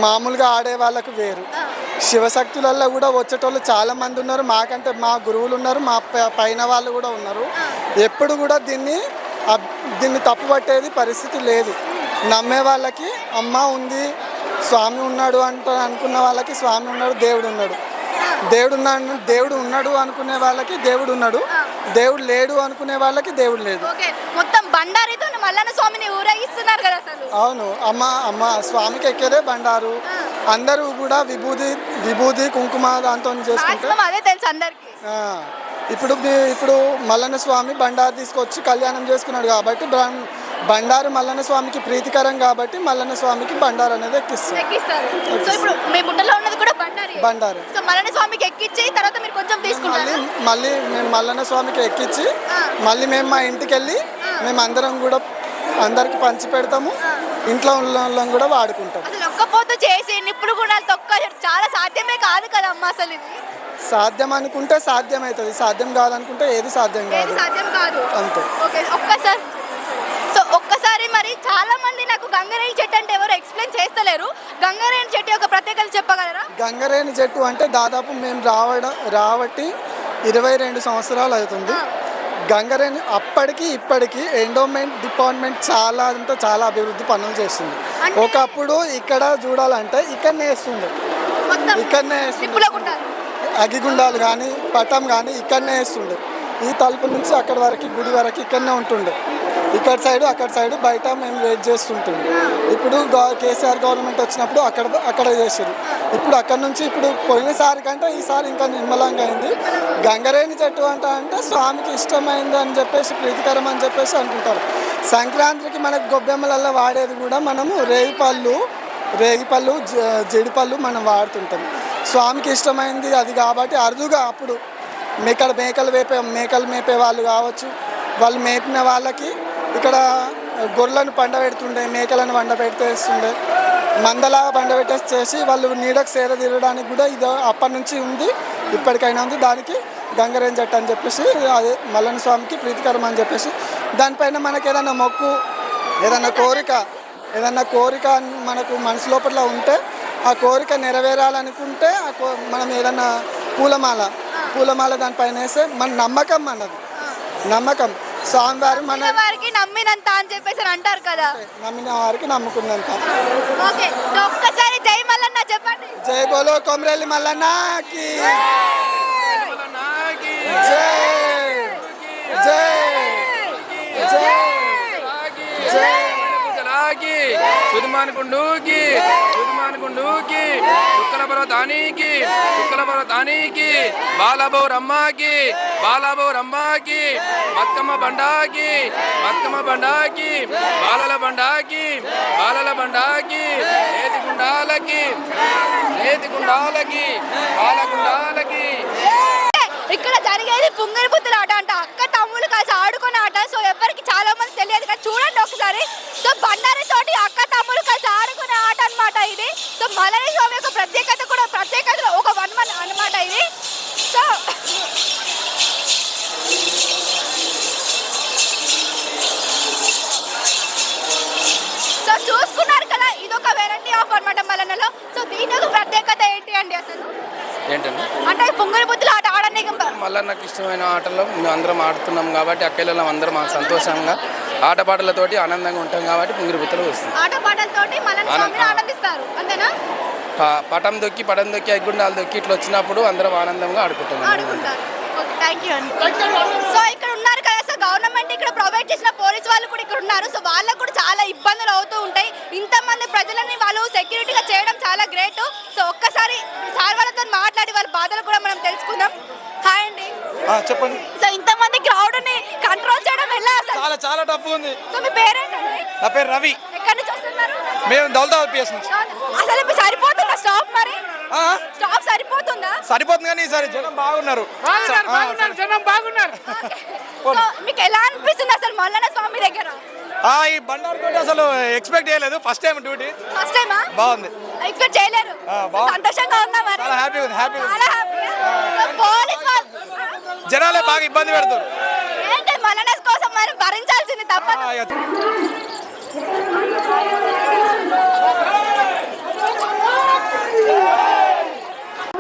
మామూలుగా ఆడే వాళ్ళకు వేరు. శివశక్తులలో కూడా వచ్చేటోళ్ళు చాలా మంది ఉన్నారు. మాకంటే మా గురువులు ఉన్నారు, మా పైన వాళ్ళు కూడా ఉన్నారు. ఎప్పుడు కూడా దీన్ని తప్పు పట్టేది పరిస్థితి లేదు. నమ్మే వాళ్ళకి అమ్మ ఉంది, స్వామి ఉన్నాడు అనుకున్న వాళ్ళకి స్వామి ఉన్నాడు, దేవుడు ఉన్నాడు. దేవుడు ఉన్నాడు అనుకునే వాళ్ళకి దేవుడు ఉన్నాడు, దేవుడు లేడు అనుకునే వాళ్ళకి దేవుడు లేదు. మొత్తం బండారితో మల్లన్న స్వామిని ఊరేగిస్తున్నారు కదా అసలు. అవును, అమ్మ స్వామికి ఎక్కేదే బండారు. అందరూ కూడా విభూది కుంకుమ దాంతో చేసుకుంటారు. అదే తెలుసు అందరికి. ఇప్పుడు మల్లన్న స్వామి బండారు తీసుకొచ్చి కళ్యాణం చేసుకున్నాడు కాబట్టి బండారు మల్లన్న స్వామికి ప్రీతికరం కాబట్టి మల్లన్న స్వామికి బండారు అనేది ఎక్కిస్తారు. సో ఇప్పుడు మీ బుట్టలో ఉన్నది కూడా బండారు. సో మల్లన్న స్వామికి ఎక్కించి తర్వాత మీరు కొంచెం తీసుకుంటారు. మళ్ళీ మేము మల్లన్న స్వామికి ఎక్కించి మళ్ళీ మేము మా ఇంటికి వెళ్ళి మేము అందరం కూడా అందరికి పంచి పెడతాము, ఇంట్లో ఉన్న కూడా వాడుకుంటాం. అసలు ఒక్క పొద్దు చేసి నిప్పుడు కూడా చాలా సాధ్యమే కాదు కదా అమ్మ. అసలు ఇది సాధ్యం అనుకుంటే సాధ్యం అవుతుంది, సాధ్యం కాదనుకుంటే ఏది సాధ్యం కాదు. అంతే. ఒక్కసారి మరి చాలా మంది నాకు గంగరేణి చెట్టు అంటే ఎవరు ఎక్స్ప్లెయిన్ చేస్తలేరు. గంగరేణి చెట్టు యొక్క ప్రత్యేకత చెప్పగలరా? గంగరేణి చెట్టు అంటే దాదాపు మేము రావట్టి 22 సంవత్సరాలు అవుతుంది. గంగరేణి అప్పటికి ఇప్పటికి ఎండోమెంట్ డిపార్ట్మెంట్ చాలా అభివృద్ధి పనులు చేస్తుంది. ఒకప్పుడు ఇక్కడ చూడాలంటే ఇక్కడనే వేస్తుండే, అగ్గిగుండాలు కానీ పట్టం కానీ ఇక్కడనే వేస్తుండే. ఈ తలుపు నుంచి అక్కడి వరకు గుడి వరకు ఇక్కడనే ఉంటుండే. ఇక్కడ సైడు అక్కడ సైడు బయట మేము వెయిట్ చేస్తుంటుంది. ఇప్పుడు కేసీఆర్ గవర్నమెంట్ వచ్చినప్పుడు అక్కడ చేసారు. ఇప్పుడు అక్కడ నుంచి ఇప్పుడు పోయినసారి కంటే ఈసారి ఇంకా నిర్మలంగా అయింది. గంగరేణి చెట్టు అంటే స్వామికి ఇష్టమైంది అని చెప్పేసి, ప్రీతికరం అని చెప్పేసి అనుకుంటారు. సంక్రాంతికి మనకు గొబ్బెమ్మలలో వాడేది కూడా మనము రేగిపళ్ళు జీడిపళ్ళు మనం వాడుతుంటాం. స్వామికి ఇష్టమైంది అది కాబట్టి అరుదుగా అప్పుడు మేకలు మేపే వాళ్ళు కావచ్చు, వాళ్ళు మేపిన వాళ్ళకి ఇక్కడ గొర్రెలను పండబెడుతుండే, మేకలను పండబెట్టేస్తుండే, మందలాగా పండబెట్టేసి వాళ్ళు నీడకు సేద తీరడానికి కూడా ఇది అప్పటి నుంచి ఉంది, ఇప్పటికైనా ఉంది. దానికి గంగరేం జట్టు అని చెప్పేసి అదే మల్లన్న స్వామికి ప్రీతికరం అని చెప్పేసి దానిపైన మనకి ఏదైనా మొక్కు ఏదైనా కోరిక మనకు మనసు లోపల ఉంటే ఆ కోరిక నెరవేరాలనుకుంటే మనం ఏదన్నా పూలమాల దానిపైన వేస్తే మన నమ్మకం అన్నది నమ్మకం స్వామివారు మన వారికి నమ్మినంత అని చెప్పేసి అంటారు కదా, నమ్మిన వారికి నమ్ముకున్నంత. ఓకే సో ఒక్కసారి జై మల్లన్న చెప్పండి. జై బోలో కొమరేలి మల్లన్నకి జై జై జై జై సుదిమానుకుండుకి చుక్కల పర్వతానికి బాలబౌరమ్మకి బతుకమ్మ బండాకి బాలల బండాకి నేతి గుండాలకి బాలగుండాలకి. ఇక్కడ జరిగేది పుంగరి బుద్ధుల ఆట అంట, అక్క తమ్ముళ్ళు కలిసి ఆడుకునే ఆట. సో ఎవరికి చాలా మంది తెలియదు కానీ చూడండి ఒకసారి. సో బండారి తోటి అక్క తమ్ముళ్ళు కలిసి ఆడుకునే ఆట అన్నమాట ఇది. సో మల్లన్న స్వామి యొక్క ప్రత్యేకత ఒక 1 month అన్నమాట ఇది. సో చూసుకున్నారు కదా, ఇదొక వెరైటీ ఆఫ్ అన్నమాట మల్లన్నలో. సో దీని యొక్క ప్రత్యేకత ఏంటి అండి అసలు? ఏంటండి అంటే పుంగరి బుద్ధుల ఆట ఆడడానికి మల్లన్నకు ఇష్టమైన ఆటలో మేము అందరం ఆడుతున్నాం కాబట్టి అక్కయ్యలో అందరం సంతోషంగా ఆటపాటలతోటి ఆనందంగా ఉంటాం కాబట్టి పుంగిరి బుత్తలు వస్తుంది. ఆటపాటలతోటి మల్లన్న స్వామిని ఆనందిస్తారు అంతేనా? పటం దొక్కి అగ్గుండాలు దొక్కి ఇట్లా వచ్చినప్పుడు అందరం ఆనందంగా ఆడుకుంటున్నాం. సో ఇక్కడ ఉన్నారు కదా, సో గవర్నమెంట్ ఇక్కడ ప్రొవైడ్ చేసిన పోలీస్ వాళ్ళు కూడా ఇక్కడ ఉన్నారు. సో వాళ్ళకు కూడా చాలా ఇబ్బందులు అవుతూ ఉంటాయి. ఇంతమంది ప్రజలని వాళ్ళు సెక్యూరిటీగా చేయడం చాలా గ్రేట్. సో ఒక్కసారి సార్ వాళ్ళతో మాట్లాడి వాళ్ళ బాధలు కూడా మనం తెలుసుకుందాం. హాయ్ అండి, చెప్పండి. సో ఇంతమంది క్రౌడ్ ని కంట్రోల్ చేయడం ఎలా అసలు? చాలా టఫ్ ఉంది. సో మీ పేరేంటండి? నా పేరు రవి. ఎక్కడి నుంచి వస్తున్నారు? మేము దౌలతాబాద్ పిఎస్ నుంచి. అసలు ఇప్పుడు సరిపోతుందా స్టాప్? మరి స్టాప్ సరిపోతుందా? సరిపోతుంది కానీ ఈసారి జనం బాగున్నారు. సో మీకు ఎలా అనిపిస్తుంది అసలు మల్లన్న స్వామి దగ్గర? ఈ బండారు తోటి అసలు ఎక్స్పెక్ట్ చేయలేదు. First time duty. ఫస్ట్ టైమా? బాగుంది. ఎక్స్పెక్ట్ చేయలేరు. సంతోషంగా ఉందా మరి? చాలా హ్యాపీ ఉంది. చాలా హ్యాపీ. పోలీస్ వాళ్ళు జనాలే బాగా ఇబ్బంది పెడతారు. ఏంటి మల్లన్న కోసం మరి భరించాల్సింది తప్పదు.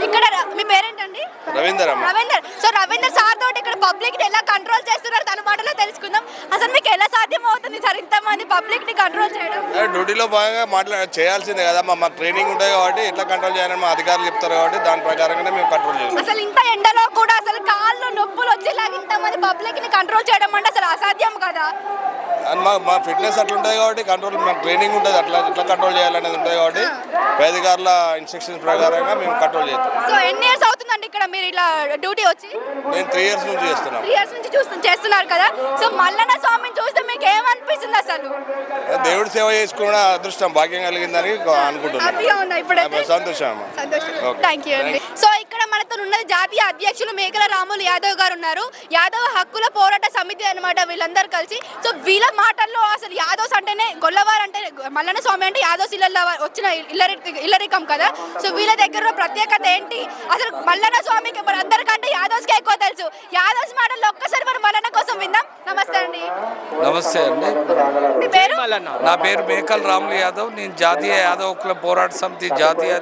ఇక్కడ మీ పేరేంటండి? రవీందర్. సో రవీందర్ సార్ తోటి ఇక్కడ పబ్లిక్ ని ఎలా కంట్రోల్ చేస్తున్నారు తన మాటలో తెలుసుకుందాం. అసలు మీకు ఎలా సాధ్యం అవుతుంది సార్ ఇంతమంది పబ్లిక్ ని కంట్రోల్ చేయడం? డ్యూటీలో బాగా చేయాల్సిందే కదా, మాకు ట్రైనింగ్ ఉంటుంది కాబట్టి ఎట్లా కంట్రోల్ చేయాలని మా అధికారులు చెప్తారు కాబట్టి దాని ప్రకారంగానే మేము కంట్రోల్ చేస్తాం. అసలు ఇంత ఎండలో కూడా అసలు కాళ్ళు నొప్పులు వచ్చేలాగా ఇంతమంది పబ్లిక్ ని కంట్రోల్ చేయడం అంటే అసలు అసాధ్యం కదా. మా ఫిట్నెస్ అట్లా ఉంటుంది కాబట్టి కంట్రోల్, మాకు ట్రైనింగ్ ఉంటుంది ఎట్లా కంట్రోల్ చేయాలనేది ఉంటుంది కాబట్టి పై అధికారుల ఇన్స్ట్రక్షన్స్ ప్రకారంగా మేము కంట్రోల్ చేస్తాం. సో ఎన్ని ఇయర్స్ అవుతుందండి ఇక్కడ మీరు ఇలా డ్యూటీ వచ్చి? నేను 3 years నుంచి చేస్తున్నాను. 3 years నుంచి చేస్తున్నారు కదా. సో మల్లన్న స్వామిని చూస్తే మీకు ఏమనిపిస్తుంది అసలు? దేవుడి సేవ చేసుకున్న అదృష్టం భాగ్యం కలిగిందని అనుకుంటున్నాను. సంతోషం. థ్యాంక్ యూ అండి. సో ఇక్కడ మనతో ఉన్నది జాతీయ అధ్యక్షులు మేకల రాములు యాదవ్ గారు ఉన్నారు. యాదవ్ హక్కుల పోరాట సమితి అన్నమాట వీళ్ళందరూ కలిసి. సో వీళ్ళ మాటల్లో అసలు యాదవ్స్ అంటేనే గొల్లవారు అంటే మల్లన్న స్వామి అంటే యాదవ్స్ ఇళ్ళ వచ్చిన ఇల్లరికం కదా. సో వీళ్ళ దగ్గర ప్రత్యేకత ఏంటి అసలు? మల్లన్న స్వామికి మరి అందరికంటే యాదవ్స్కే ఎక్కువ తెలుసు. యాదవ్స్ మాటల్లో ఒక్కసారి మరి మల్లన్న కోసం విందాం. నమస్తే అండి. నమస్తే అండి. మీ పేరు? నా పేరు మేకల్ రాములు యాదవ్. నేను జాతీయ యాదవ్ హక్కుల పోరాట సమితి జాతీయ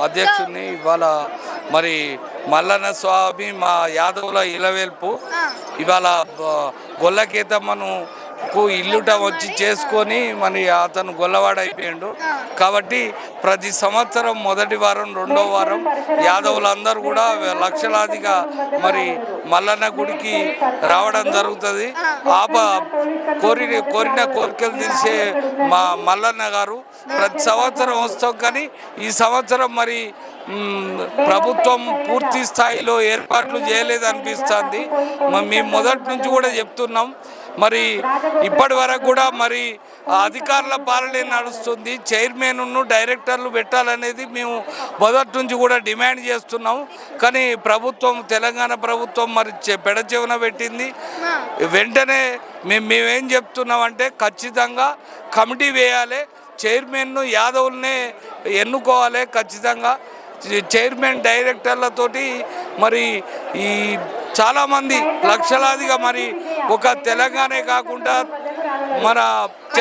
అధ్యక్షుడిని. ఇవాళ మరి మల్లన్న స్వామి మా యాదవుల ఇలవేల్పు. ఇవాళ గొల్లకేతమ్మను ఇల్లుట వచ్చి చేసుకొని మరి అతను గొల్లవాడ అయిపోయాడు కాబట్టి ప్రతి సంవత్సరం మొదటి వారం రెండో వారం యాదవులందరూ కూడా లక్షలాదిగా మరి మల్లన్న గుడికి రావడం జరుగుతుంది. కోరిన కోరికలు తీర్చే మా మల్లన్న గారు ప్రతి సంవత్సరం వస్తాం. కానీ ఈ సంవత్సరం మరి ప్రభుత్వం పూర్తి స్థాయిలో ఏర్పాట్లు చేయలేదనిపిస్తుంది. మేము మొదటి నుంచి కూడా చెప్తున్నాం. మరి ఇప్పటి వరకు కూడా మరి అధికారుల పాలనే నడుస్తుంది. చైర్మన్ను డైరెక్టర్లు పెట్టాలనేది మేము మొదటి నుంచి కూడా డిమాండ్ చేస్తున్నాం. కానీ ప్రభుత్వం, తెలంగాణ ప్రభుత్వం మరి పెడచెవిన పెట్టింది. వెంటనే మేమేం చెప్తున్నామంటే ఖచ్చితంగా కమిటీ వేయాలి, చైర్మన్ను యాదవులనే ఎన్నుకోవాలి, ఖచ్చితంగా చైర్మన్ డైరెక్టర్లతోటి మరి ఈ చాలామంది లక్షలాదిగా మరి ఒక తెలంగాణే కాకుండా మన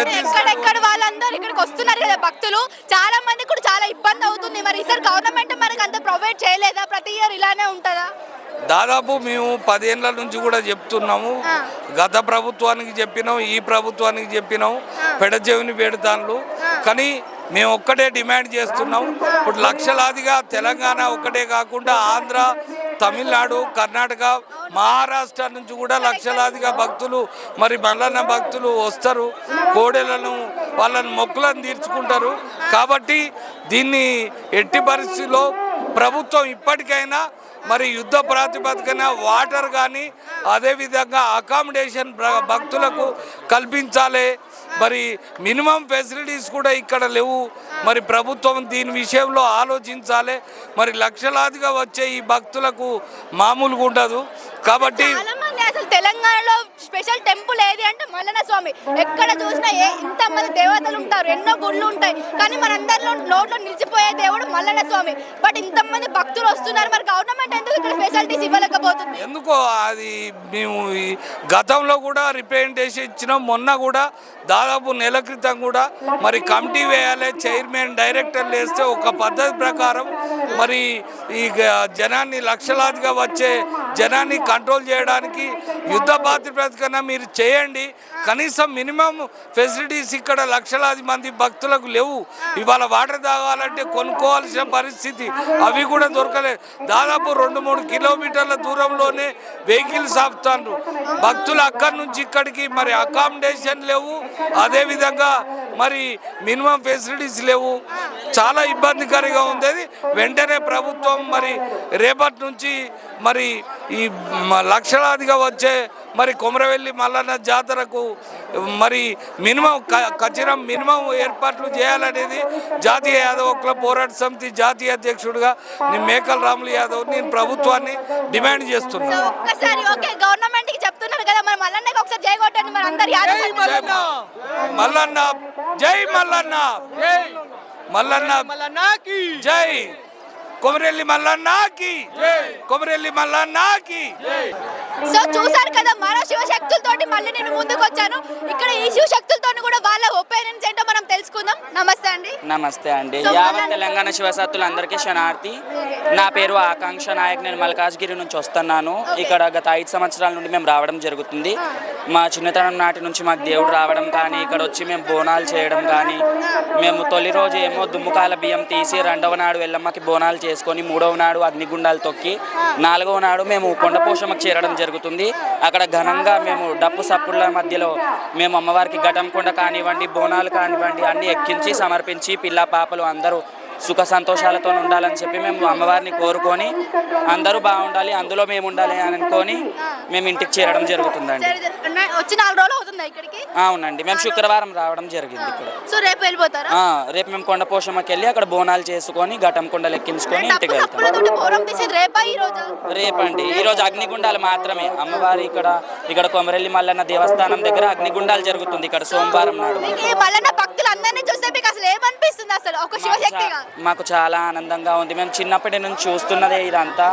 ఎక్కడెక్కడ వాళ్ళందరూ ఇక్కడికి వస్తున్నారు కదా భక్తులు, చాలా మంది కూడా చాలా ఇబ్బంది అవుతుంది. మరి ఈసారి గవర్నమెంట్ మనకి అంత ప్రొవైడ్ చేయలేదా? ప్రతి ఇయర్ ఇలానే ఉంటుందా? దాదాపు మేము 10 ఏళ్ళ నుంచి కూడా చెప్తున్నాము. గత ప్రభుత్వానికి చెప్పినాం, ఈ ప్రభుత్వానికి చెప్పినాం, పెడచెవిని పెడతాను. కానీ మేము ఒక్కటే డిమాండ్ చేస్తున్నాం. ఇప్పుడు లక్షలాదిగా తెలంగాణ ఒక్కటే కాకుండా ఆంధ్ర, తమిళనాడు, కర్ణాటక, మహారాష్ట్ర నుంచి కూడా లక్షలాదిగా భక్తులు మరి మల్లన్న భక్తులు వస్తారు. కోడెలను వాళ్ళని మొక్కులను తీర్చుకుంటారు. కాబట్టి దీన్ని ఎట్టి పరిస్థితుల్లో ప్రభుత్వం ఇప్పటికైనా మరి యుద్ధ ప్రాతిపదికన వాటర్ కానీ అదేవిధంగా అకామిడేషన్ భక్తులకు కల్పించాలి. మరి మినిమం ఫెసిలిటీస్ కూడా ఇక్కడ లేవు. మరి ప్రభుత్వం దీని విషయంలో ఆలోచించాలి. మరి లక్షలాదిగా వచ్చే ఈ భక్తులకు మామూలుగా ఉండదు. కాబట్టి అసలు తెలంగాణలో స్పెషల్ టెంపుల్ ఏది అంటే మల్లన్న స్వామి. ఎక్కడ చూసినా ఇంతమంది దేవతలు ఉంటారు, ఎన్నో గుళ్ళు ఉంటాయి, కానీ మనందరిలో నోట్లో నిలిచిపోయే దేవుడు మల్లన్న స్వామి. బట్ ఇంతమంది భక్తులు వస్తున్నారు, మరి గవర్నమెంట్ ఎందుకు ఇక్కడ ఫెసిలిటీస్ ఇవ్వలేకపోతుంది? ఎందుకో అది మేము ఈ గతంలో కూడా రిప్రజెంటేషన్ ఇచ్చినాం. మొన్న కూడా దాదాపు నెల క్రితం కూడా మరి కమిటీ వేయాలి, చైర్మన్ డైరెక్టర్లు వేస్తే ఒక పద్ధతి ప్రకారం మరి ఈ జనాన్ని లక్షలాదిగా వచ్చే జనాన్ని కంట్రోల్ చేయడానికి యుద్ధ ప్రాతిపదికన మీరు చేయండి. కనీసం మినిమం ఫెసిలిటీస్ ఇక్కడ లక్షలాది మంది భక్తులకు లేవు. ఇవాళ వాటర్ తాగాలంటే కొనుక్కోవాల్సిన పరిస్థితి, అవి కూడా దొరకలేదు. దాదాపు 2-3 కిలోమీటర్ల దూరంలోనే వెహికల్స్ ఆపుతారు భక్తులు. అక్కడి నుంచి ఇక్కడికి మరి అకామిడేషన్ లేవు, అదేవిధంగా మరి మినిమం ఫెసిలిటీస్ లేవు. చాలా ఇబ్బందికరంగా ఉంది. వెంటనే ప్రభుత్వం మరి రేపటి నుంచి మరి ఈ లక్షలాదిగా వచ్చే మరి కొమరవెల్లి మల్లన్న జాతరకు మరి మినిమం ఖచ్చితం మినిమం ఏర్పాట్లు చేయాలనేది జాతీయ యాదవ్ హక్కుల పోరాట సమితి జాతీయ అధ్యక్షుడిగా నేను మేకల రాములు యాదవ్ నేను ప్రభుత్వాన్ని డిమాండ్ చేస్తున్నాను. ఒక్కసారి ఓకే గవర్నమెంట్ కి చెప్తున్నారు కదా, మరి మల్లన్నకి ఒకసారి జై కొట్టండి. మరి అందరు మల్లన్న జై మల్లన్న, మల్లన్న జై, కొమరెల్లి మల్లన్నకి, కొమరెల్లి మల్లన్నకి. సో చూసారు కదా, మరో శివశక్తులతోటి మళ్ళీ నేను ముందుకు వచ్చాను. ఇక్కడ ఈ శివశక్తులతో కూడా వాళ్ళ ఒపీనియన్స్ ఏంటో మనం తెలుసుకుందాం. నమస్తే అండి. నమస్తే అండి. యావత్ తెలంగాణ శివశక్తులందరికీ శనార్థి. నా పేరు ఆకాంక్ష నాయక్. నేను మల్కాజ్గిరి నుంచి వస్తున్నాను. ఇక్కడ గత 5 సంవత్సరాల నుండి మేము రావడం జరుగుతుంది. మా చిన్నతనం నాటి నుంచి మాకు దేవుడు రావడం కానీ, ఇక్కడ వచ్చి మేము బోనాలు చేయడం కానీ, మేము తొలి రోజు ఏమో దుమ్ముకాల బియ్యం తీసి, 2వ నాడు ఎల్లమ్మకి బోనాలు చేసుకొని, 3వ నాడు అగ్నిగుండాలు తొక్కి, 4వ నాడు మేము కొండపోషమ్మకు చేరడం జరుగుతుంది. అక్కడ ఘనంగా మేము డప్పు సప్పుళ్ళ మధ్యలో మేము అమ్మవారికి ఘటంకొండ కానివ్వండి, బోనాలు కానివ్వండి అన్నీ ఎక్కించి సమర్పించి పిల్ల పాపలు అందరూ సుఖ సంతోషాలతో ఉండాలని చెప్పి మేము అమ్మవారిని కోరుకొని అందరూ బాగుండాలి, అందులో మేము ఉండాలి అని అనుకొని మేము ఇంటికి చేరడం జరుగుతుందండి. వచ్చి 4 రోజులు అవుతుంది ఇక్కడికి? అవునండి, మేము శుక్రవారం రావడం జరిగింది ఇక్కడ. సో రేపు వెళ్ళిపోతారా? రేపు మేము కొండపోషమ్మకి వెళ్ళి అక్కడ బోనాలు చేసుకొని ఘటంకొండలు ఎక్కించుకొని ఇంటికి వెళ్తాం. రేపండి. ఈరోజు అగ్నిగుండాలు మాత్రమే. అమ్మవారి ఇక్కడ కొమరెల్లి మల్లన్న దేవస్థానం దగ్గర అగ్నిగుండాలు జరుగుతుంది ఇక్కడ సోమవారం నాడు. మాకు చాలా ఆనందంగా ఉంది. మేము చిన్నప్పటి నుంచి చూస్తున్నదే ఇదంతా.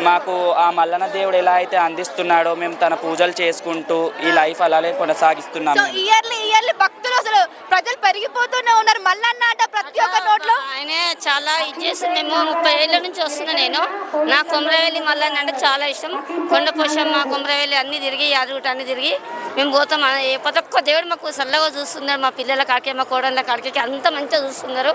మాకు ఆ మల్లన్న దేవుడు ఎలా అయితే అందిస్తున్నాడో మేము తన పూజలు చేసుకుంటూ ఈ లైఫ్ అలాగే కొనసాగిస్తున్నాము. భక్తులు అసలు ప్రజలు పెరిగిపోతూనే ఉన్నారు. మల్లన్న అంటే ప్రతి ఒక్క నోట్లో ఆయన చాలా ఇది చేసి మేము 30 ఏళ్ళ నుంచి వస్తున్నా. నేను నా కొమరవెల్లి మల్లన్న అంటే చాలా ఇష్టం. కొండపోషమ్మ, కొమరవెల్లి అన్ని తిరిగి, యాదగిరి అన్ని తిరిగి మేము పోతాం. ప్రతి ఒక్క దేవుడు మాకు చల్లగా చూస్తున్నారు. మా పిల్లల కాడికి, మా కోడళ్ళ కాడికి అంత మంచిగా చూస్తున్నారు.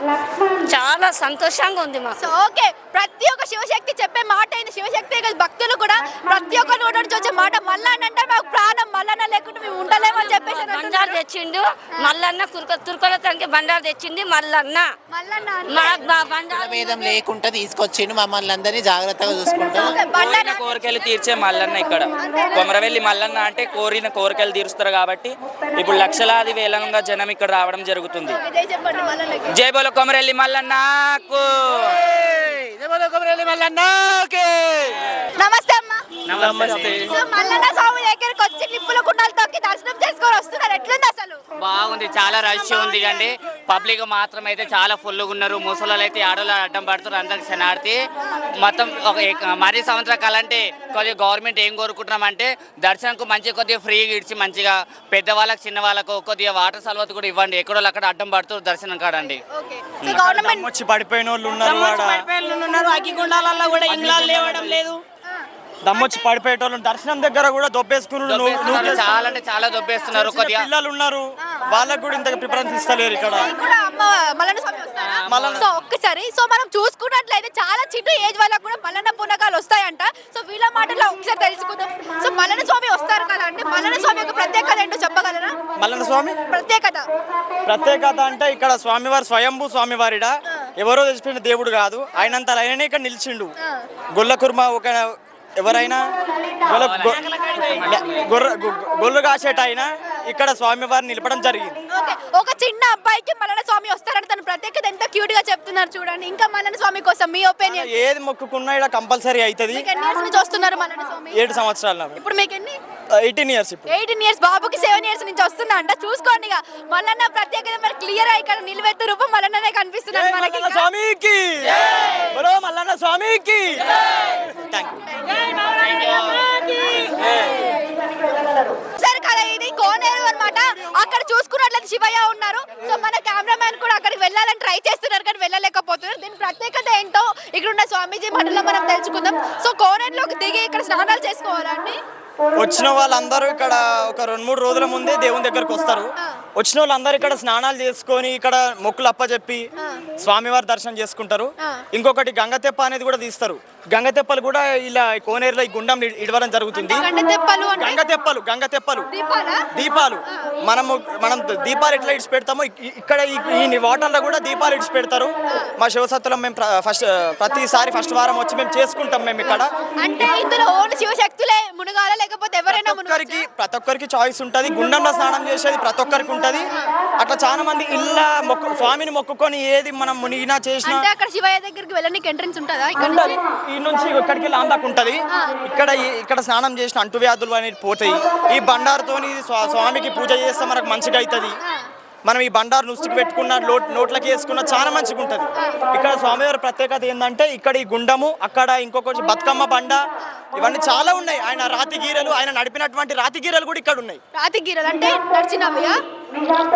చాలా సంతోషంగా ఉంది మాకు. ఓకే, ప్రతి ఒక్క శివశక్తి చెప్పే మాట అయింది. శివశక్తి భక్తులు కూడా ప్రతి ఒక్క నోటి నుంచి వచ్చే మాట మల్లన్న అంటే మాకు ప్రాణం, మల్లన్న లేకుండా మేము ఉండలేమని చెప్పేసి బండారు తెచ్చిండు మల్లన్న. తుర్కల తనకి బండారు తెచ్చింది మల్లన్న. భేదం లేకుండా తీసుకొచ్చిండు, మమ్మల్ని అందరినీ జాగ్రత్తగా చూసుకుంటాం. కోరికలు తీర్చే మల్లన్న ఇక్కడ. కొమరవెల్లి మల్లన్న అంటే కోరిన కోరికలు తీరుస్తారు కాబట్టి ఇప్పుడు లక్షలాది వేలంగా జనం ఇక్కడ రావడం జరుగుతుంది. జై బోలో కొమరవెల్లి మల్లన్నకు. నమస్తే అమ్మా. నమస్తే. మల్లన్న స్వామి దగ్గరికి వచ్చి నిప్పుల కుండాలతోకి దర్శనం చేసుకొని వస్తున్నారు. ఎట్లుంది అసలు? బాగుంది, చాలా రష్ ఉంది అండి. పబ్లిక్ మాత్రం అయితే చాలా ఫుల్గా ఉన్నారు. ముసలాళ్ళు అయితే ఆడోళ్ళు అడ్డం పడుతున్నారు. అందరికి శనార్థి మొత్తం మరీ సంవత్సరం కాలంటే కొద్దిగా గవర్నమెంట్ ఏం కోరుకుంటున్నామంటే దర్శనంకు మంచిగా కొద్దిగా ఫ్రీగా ఇచ్చి మంచిగా పెద్దవాళ్ళకి చిన్న వాళ్ళకు కొద్దిగా వాటర్ సలవత్ కూడా ఇవ్వండి. ఎక్కడో అక్కడ అడ్డం పడుతున్నారు దర్శనం కాడండి. వచ్చి పడిపోయిన వాళ్ళు ఉన్నారు. అగ్గిగుండాలలో కూడా ఇండ్లాలు లేవడం లేదు. దమ్మొచ్చి పడిపోయేటోళ్ళు దర్శనం దగ్గర కూడా దొబ్బేసుకున్నారు. చాలా అంటే చాలా దొబ్బేస్తున్నారు. కొద్దిగా పిల్లలు ఉన్నారు, వాళ్ళకు కూడా ఇంత ప్రిఫరెన్స్ ఇస్తలేరు ఇక్కడ. సో ఒక్కసారి సో మనం చూసుకున్నట్లయితే చాలా చిన్న ఏజ్ వాళ్ళకు కూడా మల్లన్న పునకాలు వస్తాయంట. సో వీళ్ళ మాటల్లో ఒకసారి తెలుసుకుందాం. సో మల్లన్న స్వామి వస్తారు కదా అండి, మల్లన్న స్వామి యొక్క ప్రత్యేకత ఏంటో చెప్పగలరా? మల్లన్న స్వామి ప్రత్యేకత అంటే ఇక్కడ స్వామివారి స్వయంభూ స్వామివారిడ ఎవరో తెలిసిపోయిన దేవుడు కాదు. ఆయనంత ఆయననే ఇక్కడ నిలిచిండు. గొల్ల కుర్మ ఒక ఎవరైనా గొల్లు కాసేట అయినా ఇక్కడ స్వామివారిని నిలపడం జరిగింది. ఒక చిన్న అబ్బాయికి మల్లన్న స్వామి వస్తారని తన ప్రత్యేకత ఎంత క్యూట్ గా చెప్తున్నారు చూడండి. ఇంకా మల్లన్న స్వామి కోసం మీ ఒపీనియన్? ఏది మొక్కుకున్నా ఇక్కడ కంపల్సరీ అవుతుంది. 7 సంవత్సరాలు. ఇప్పుడు మీకు ఎన్ని? 18 ఇయర్స్. ఇప్పుడు 18 ఇయర్స్, బాబుకి 7 ఇయర్స్ నుంచి వస్తుందా అంట. చూసుకోండి ఇక మల్లన్న ప్రత్యేకత మరి క్లియర్ ఇక్కడ నిలువెత్తు రూపం మల్లన్ననే కనిపిస్తున్నారు మనకి. స్వామికి మల్లన్న స్వామికి సరే కదా, ఇది కోనేరు అన్నమాట. అక్కడ చూసుకున్నట్లయితే శివయ్య ఉన్నారు. సో మన కెమెరామ్యాన్ కూడా అక్కడికి వెళ్ళాలని ట్రై చేస్తున్నారు కానీ వెళ్ళలేకపోతున్నారు. దీని ప్రత్యేకత ఏంటో ఇక్కడ ఉన్న స్వామీజీ మాటల్లో మనం తెలుసుకుందాం. సో కోనేరులోకి దిగి ఇక్కడ స్నానాలు చేసుకోవాలండి. వచ్చిన వాళ్ళందరూ ఇక్కడ ఒక 2-3 రోజుల ముందే దేవుని దగ్గరకు వస్తారు. వచ్చిన వాళ్ళందరూ ఇక్కడ స్నానాలు చేసుకొని ఇక్కడ మొక్కులు అప్పచెప్పి స్వామివారి దర్శనం చేసుకుంటారు. ఇంకొకటి గంగతెప్ప అనేది కూడా తీస్తారు. గంగతెప్పలు కూడా ఇలా కోనేరులో ఈ గుండం ఇడవడం జరుగుతుంది. గంగతెప్పలు దీపాలు మనం దీపాలు ఎట్లా ఇడిచి పెడతామో ఇక్కడ ఈ వాటర్లో కూడా దీపాలు ఇడిచి పెడతారు. మా శివసత్తులం మేము ప్రతిసారి ఫస్ట్ వారం వచ్చి మేము చేసుకుంటాం. మేము ఇక్కడ అంటే ఇందులో ఓన్లీ శివశక్తులే మునగాల లేకపోతే ఎవరైనా ప్రతి ఒక్కరికి చాయిస్ ఉంటుంది. గుండంలో స్నానం చేసేది ప్రతి ఒక్కరికి ఉంటది. అట్లా చాలా మంది ఇళ్ళ స్వామిని మొక్కుకొని ఏది మనం మునిగినా చేసినా అక్కడ శివయ్య దగ్గరికి వెళ్ళడానికి ఎంట్రన్స్ ఉంటుందా? ఈ నుంచి ఇక్కడికి లాందాకు ఉంటది. ఇక్కడ స్నానం చేసిన అంటువ్యాధులు అనేది పోతాయి. ఈ బండారుతోని స్వామికి పూజ చేస్తే మనకు మంచిగా అవుతుంది. మనం ఈ బండారు నుసుకు పెట్టుకున్న నోట్లకి వేసుకున్న చాలా మంచిగా ఉంటుంది. ఇక్కడ స్వామివారి ప్రత్యేకత ఏంటంటే ఇక్కడ ఈ గుండము, అక్కడ ఇంకొక బతుకమ్మ బండ, ఇవన్నీ చాలా ఉన్నాయి. ఆయన రాతి గీరలు, ఆయన నడిపినటువంటి రాతి గీరలు కూడా ఇక్కడ ఉన్నాయి. రాతి గీరలు అంటే నడిచినవియా?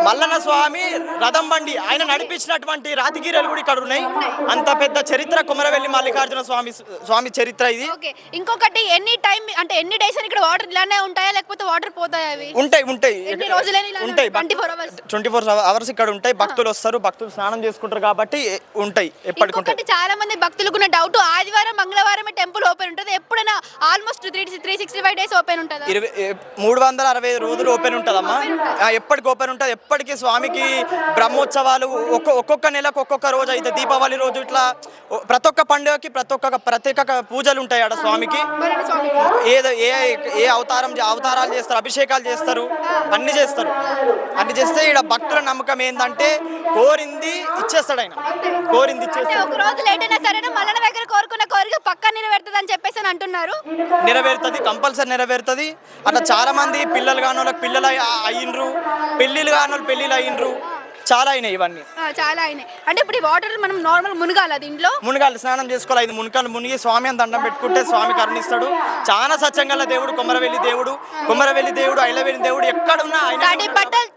మల్లన్న స్వామి రథం బండి ఆయన నడిపించినటువంటి రాతిగీరలు కూడా ఇక్కడ ఉన్నాయి. అంత పెద్ద చరిత్ర కొమరవెల్లి మల్లికార్జున స్వామి చరిత్ర ఇది. ఇంకొకటి ఎన్ని టైం అంటే ఎన్ని డేస్ ఇక్కడ వాటర్ ఇలానే ఉంటాయా లేకపోతే వాటర్ పోతాయా? అవి ఉంటాయి 24 అవర్స్ ఇక్కడ ఉంటాయి. భక్తులు వస్తారు, భక్తులు స్నానం చేసుకుంటారు కాబట్టి ఉంటాయి ఎప్పటికీ. చాలా మంది భక్తులకు ఉన్న డౌట్, ఆదివారం మంగళవారం టెంపుల్ ఓపెన్ ఉంటుంది, ఎప్పుడైనా ఆల్మోస్ట్ 365 డేస్ ఓపెన్ ఉంటుంది. 365 రోజులు ఓపెన్ ఉంటుందమ్మా. ఎప్పటికి ఓపెన్ ఉంటుంది. ఎప్పటికీ స్వామికి బ్రహ్మోత్సవాలు ఒక్కొక్క నెలకు ఒక్కొక్క రోజు అయితే దీపావళి రోజు ఇట్లా ప్రతి ఒక్క పండుగకి ప్రత్యేక పూజలు ఉంటాయి ఆడ స్వామికి. ఏ అవతారాలు చేస్తారు, అభిషేకాలు చేస్తారు, అన్ని చేస్తారు. అన్ని చేస్తే ఇక్కడ భక్తుల నమ్మకం ఏంటంటే కోరింది ఇచ్చేస్తాడు ఆయన. కోరింది ఇచ్చేస్తాడు. ఒక రోజు లేట్ అయినా సరే మల్లన్న దగ్గర కోరుకున్న కోరిక పక్కా నెరవేరుతుంది అని చెప్పేసి అంటున్నారు. నెరవేరుతుంది, కంపల్సరీ నెరవేరుతుంది. అట్లా చాలా మంది పిల్లలు కాని వాళ్ళకి పిల్లలు అయ్యిండ్రు, పెళ్ళిళ్ళు కాని వాళ్ళు పెళ్ళిళ్ళు అయ్యిండ్రు, చాలా అయినాయి. ఇవన్నీ చాలా అయినాయి. అంటే ఇప్పుడు ఈ వాటర్ మనం నార్మల్ మునగాలి, దీంట్లో మునగాలి, స్నానం చేసుకోవాలి. 5 మునకాలు మునిగి స్వామి అని దండం పెట్టుకుంటే స్వామి కరుణిస్తాడు. చాలా సత్యంగా దేవుడు కొమరవెల్లి దేవుడు ఐలవెల్లి దేవుడు ఎక్కడున్నా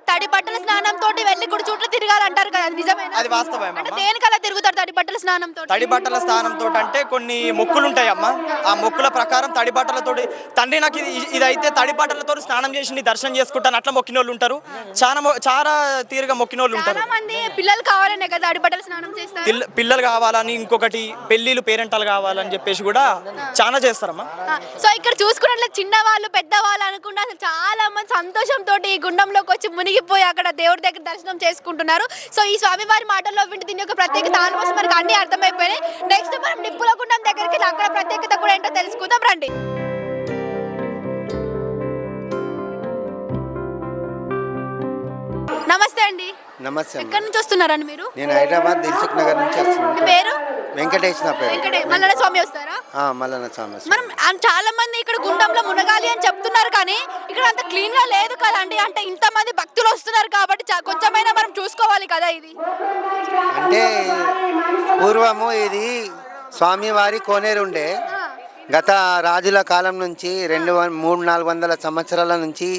తడి బట్టల స్నానం తోటి వెళ్ళి గుడి చుట్టూ తిరగాలంటారు కదా, నిజమేనా? అది వాస్తవం. దేనికలా తిరుగుతారు తడి బట్టల స్నానం తోటి? తడి బట్టల స్నానం తోటి అంటే కొన్ని మొక్కులు ఉంటాయి అమ్మ. ఆ మొక్కుల ప్రకారం తడి బట్టలతోటి తండ్రి నాకు ఇదైతే తడి బట్టలతో స్నానం చేసి దర్శనం చేసుకుంటాను అట్లా మొక్కిన వాళ్ళు ఉంటారు. చాలా తీరుగా మొక్కిన వాళ్ళు ఉంటారు. చాలా మంది పిల్లలు కావాలనే కదా తడి బట్టల స్నానం చేస్తారు. పిల్లలు కావాలని, ఇంకొకటి పెళ్లిళ్ళు పేరెంటాలు కావాలని చెప్పేసి కూడా చాలా చేస్తారమ్మా. సో ఇక్కడ చూసుకున్నట్లు చిన్న వాళ్ళు పెద్దవాళ్ళు అనుకుంటే అసలు చాలా మంది సంతోషంతో ఈ గుండంలోకి వచ్చి మునిగిపోయి అక్కడ దేవుడి దగ్గర దర్శనం చేసుకుంటున్నారు. సో ఈ స్వామివారి మాటల్లో వింటే దీని యొక్క ప్రత్యేకత ఆల్మోస్ట్ మనకు అన్ని అర్థమైపోయినాయి. నెక్స్ట్ మనం నిప్పుల గుండం దగ్గరికి అక్కడ ప్రత్యేకత కూడా ఏంటో తెలుసుకుందాం రండి. నమస్తే అండి. నమస్తే అమ్మ. ఎక్కడి నుంచి వస్తున్నారండి మీరు? నేను హైదరాబాద్ దిల్సుఖ్ నగర్ నుంచి మీ వస్తున్నాను. పేరు? వెంకటేష్ నా పేరు. మల్లన్న స్వామి వస్తారా? మల్లన్న స్వామి. మనం చాలా మంది ఇక్కడ గుండంలో మునగాలి అని చెప్తున్నారు కానీ ఇక్కడ అంత క్లీన్ గా లేదు కదండి. అంటే ఇంతమంది భక్తులు వస్తున్నారు కాబట్టి కొంచెమైనా మనం చూసుకోవాలి కదా. ఇది అంటే పూర్వము ఇది స్వామివారి కోనేరు ఉండే. గత రాజుల కాలం నుంచి 300-400 సంవత్సరాల నుంచి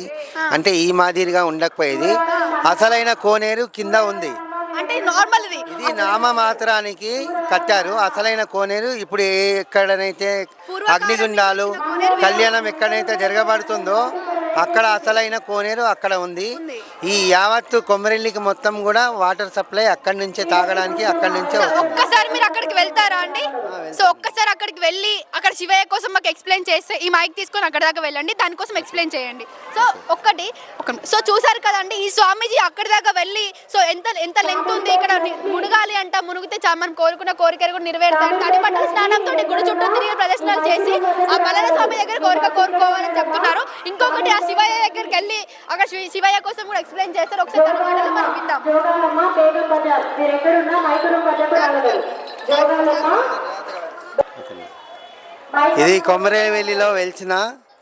అంటే ఈ మాదిరిగా ఉండకపోయేది. అసలైన కోనేరు కింద ఉంది. అంటే నార్మల్ ఇది నామమాత్రానికి కట్టారు. అసలైన కోనేరు ఇప్పుడు ఎక్కడనైతే అగ్నిగుండాలు కళ్యాణం ఎక్కడైతే జరగబడుతుందో అక్కడ అసలైన కోనేరు అక్కడ ఉంది. ఈ యావత్తు కొమరెల్లికి మొత్తం కూడా వాటర్ సప్లై అక్కడి నుంచే తాగడానికి అక్కడి నుంచే వస్తుంది. ఒక్కసారి మీరు అక్కడికి వెళ్తారా అండి? సో ఒక్కసారి అక్కడికి వెళ్ళి అక్కడ శివయ్య కోసం మాకు ఎక్స్ప్లెయిన్ చేస్తే ఈ మైక్ తీసుకొని అక్కడ దాకా వెళ్ళండి, దానికోసం ఎక్స్ప్లెయిన్ చేయండి. సో సో చూసారు కదండి ఈ స్వామీజీ అక్కడి దాకా వెళ్ళి సో ఎంత లెంత్ ఉంది ఇక్కడ మునగాలి అంట. మునిగితే మనం కోరుకున్న కోరికలు కూడా నెరవేరుతాయి. తడిబట్టల స్నానంతో గుడి చుట్టూ తిరిగి ప్రదర్శనలు చేసి ఆ మల్లన్న స్వామి దగ్గర కోరుకోవాలని చెప్తున్నారు. ఇంకొకటి ఆ శివయ్య దగ్గరికి వెళ్ళి అక్కడ శివయ్య కోసం కూడా ఎక్స్ప్లెయిన్ చేస్తారు. ఒకసారి తన మాటలు మనం విందాం. ఇది కొమరేవెల్లిలో వెలిసిన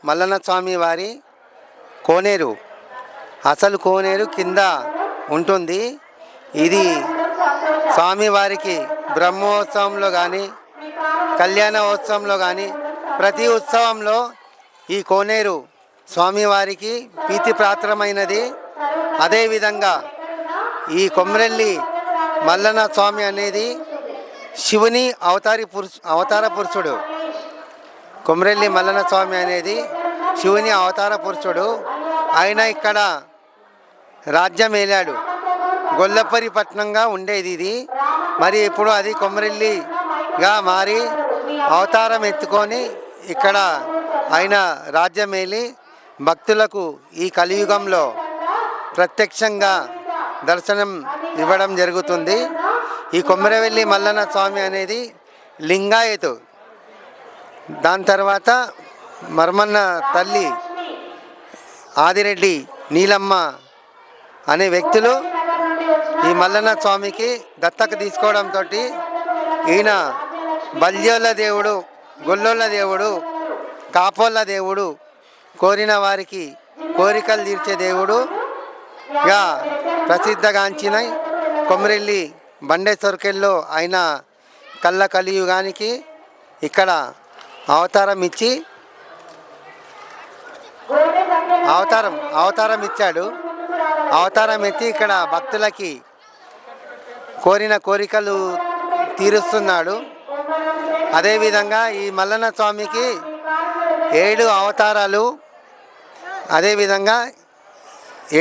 మల్లన్న స్వామి వారి కోనేరు. అసలు కోనేరు కింద ఉంటుంది. ఇది స్వామివారికి బ్రహ్మోత్సవంలో కానీ కళ్యాణోత్సవంలో కానీ ప్రతి ఉత్సవంలో ఈ కోనేరు స్వామివారికి ప్రీతిపాత్రమైనది. అదేవిధంగా ఈ కొమరెల్లి మల్లన్న స్వామి అనేది శివుని అవతార పురుషుడు. కొమరెల్లి మల్లన్న స్వామి అనేది శివుని అవతార పురుషుడు. ఆయన ఇక్కడ రాజ్యం ఏలాడు. గొల్లపరి పట్టణంగా ఉండేది ఇది. మరి ఇప్పుడు అది కొమరెల్లిగా మారి అవతారం ఎత్తుకొని ఇక్కడ ఆయన రాజ్యం ఏలి భక్తులకు ఈ కలియుగంలో ప్రత్యక్షంగా దర్శనం ఇవ్వడం జరుగుతుంది. ఈ కొమరవెల్లి మల్లన్న స్వామి అనేది లింగాయతు. దాని తర్వాత మర్మన్న తల్లి ఆదిరెడ్డి నీలమ్మ అనే వ్యక్తులు ఈ మల్లన్న స్వామికి దత్తత తీసుకోవడంతో ఈయన బల్యోళ్ళ దేవుడు, గొల్లోళ్ళ దేవుడు, కాపోళ్ళ దేవుడు, కోరిన వారికి కోరికలు తీర్చే దేవుడుగా ప్రసిద్ధగాంచిన కొమరెల్లి బండేశ్వరకెల్లో ఆయన కళ్ళ కలియుగానికి ఇక్కడ అవతారం ఇచ్చి అవతారం ఇచ్చాడు. అవతారం ఎత్తి ఇక్కడ భక్తులకి కోరిన కోరికలు తీరుస్తున్నాడు. అదేవిధంగా ఈ మల్లన్న స్వామికి 7 అవతారాలు, అదేవిధంగా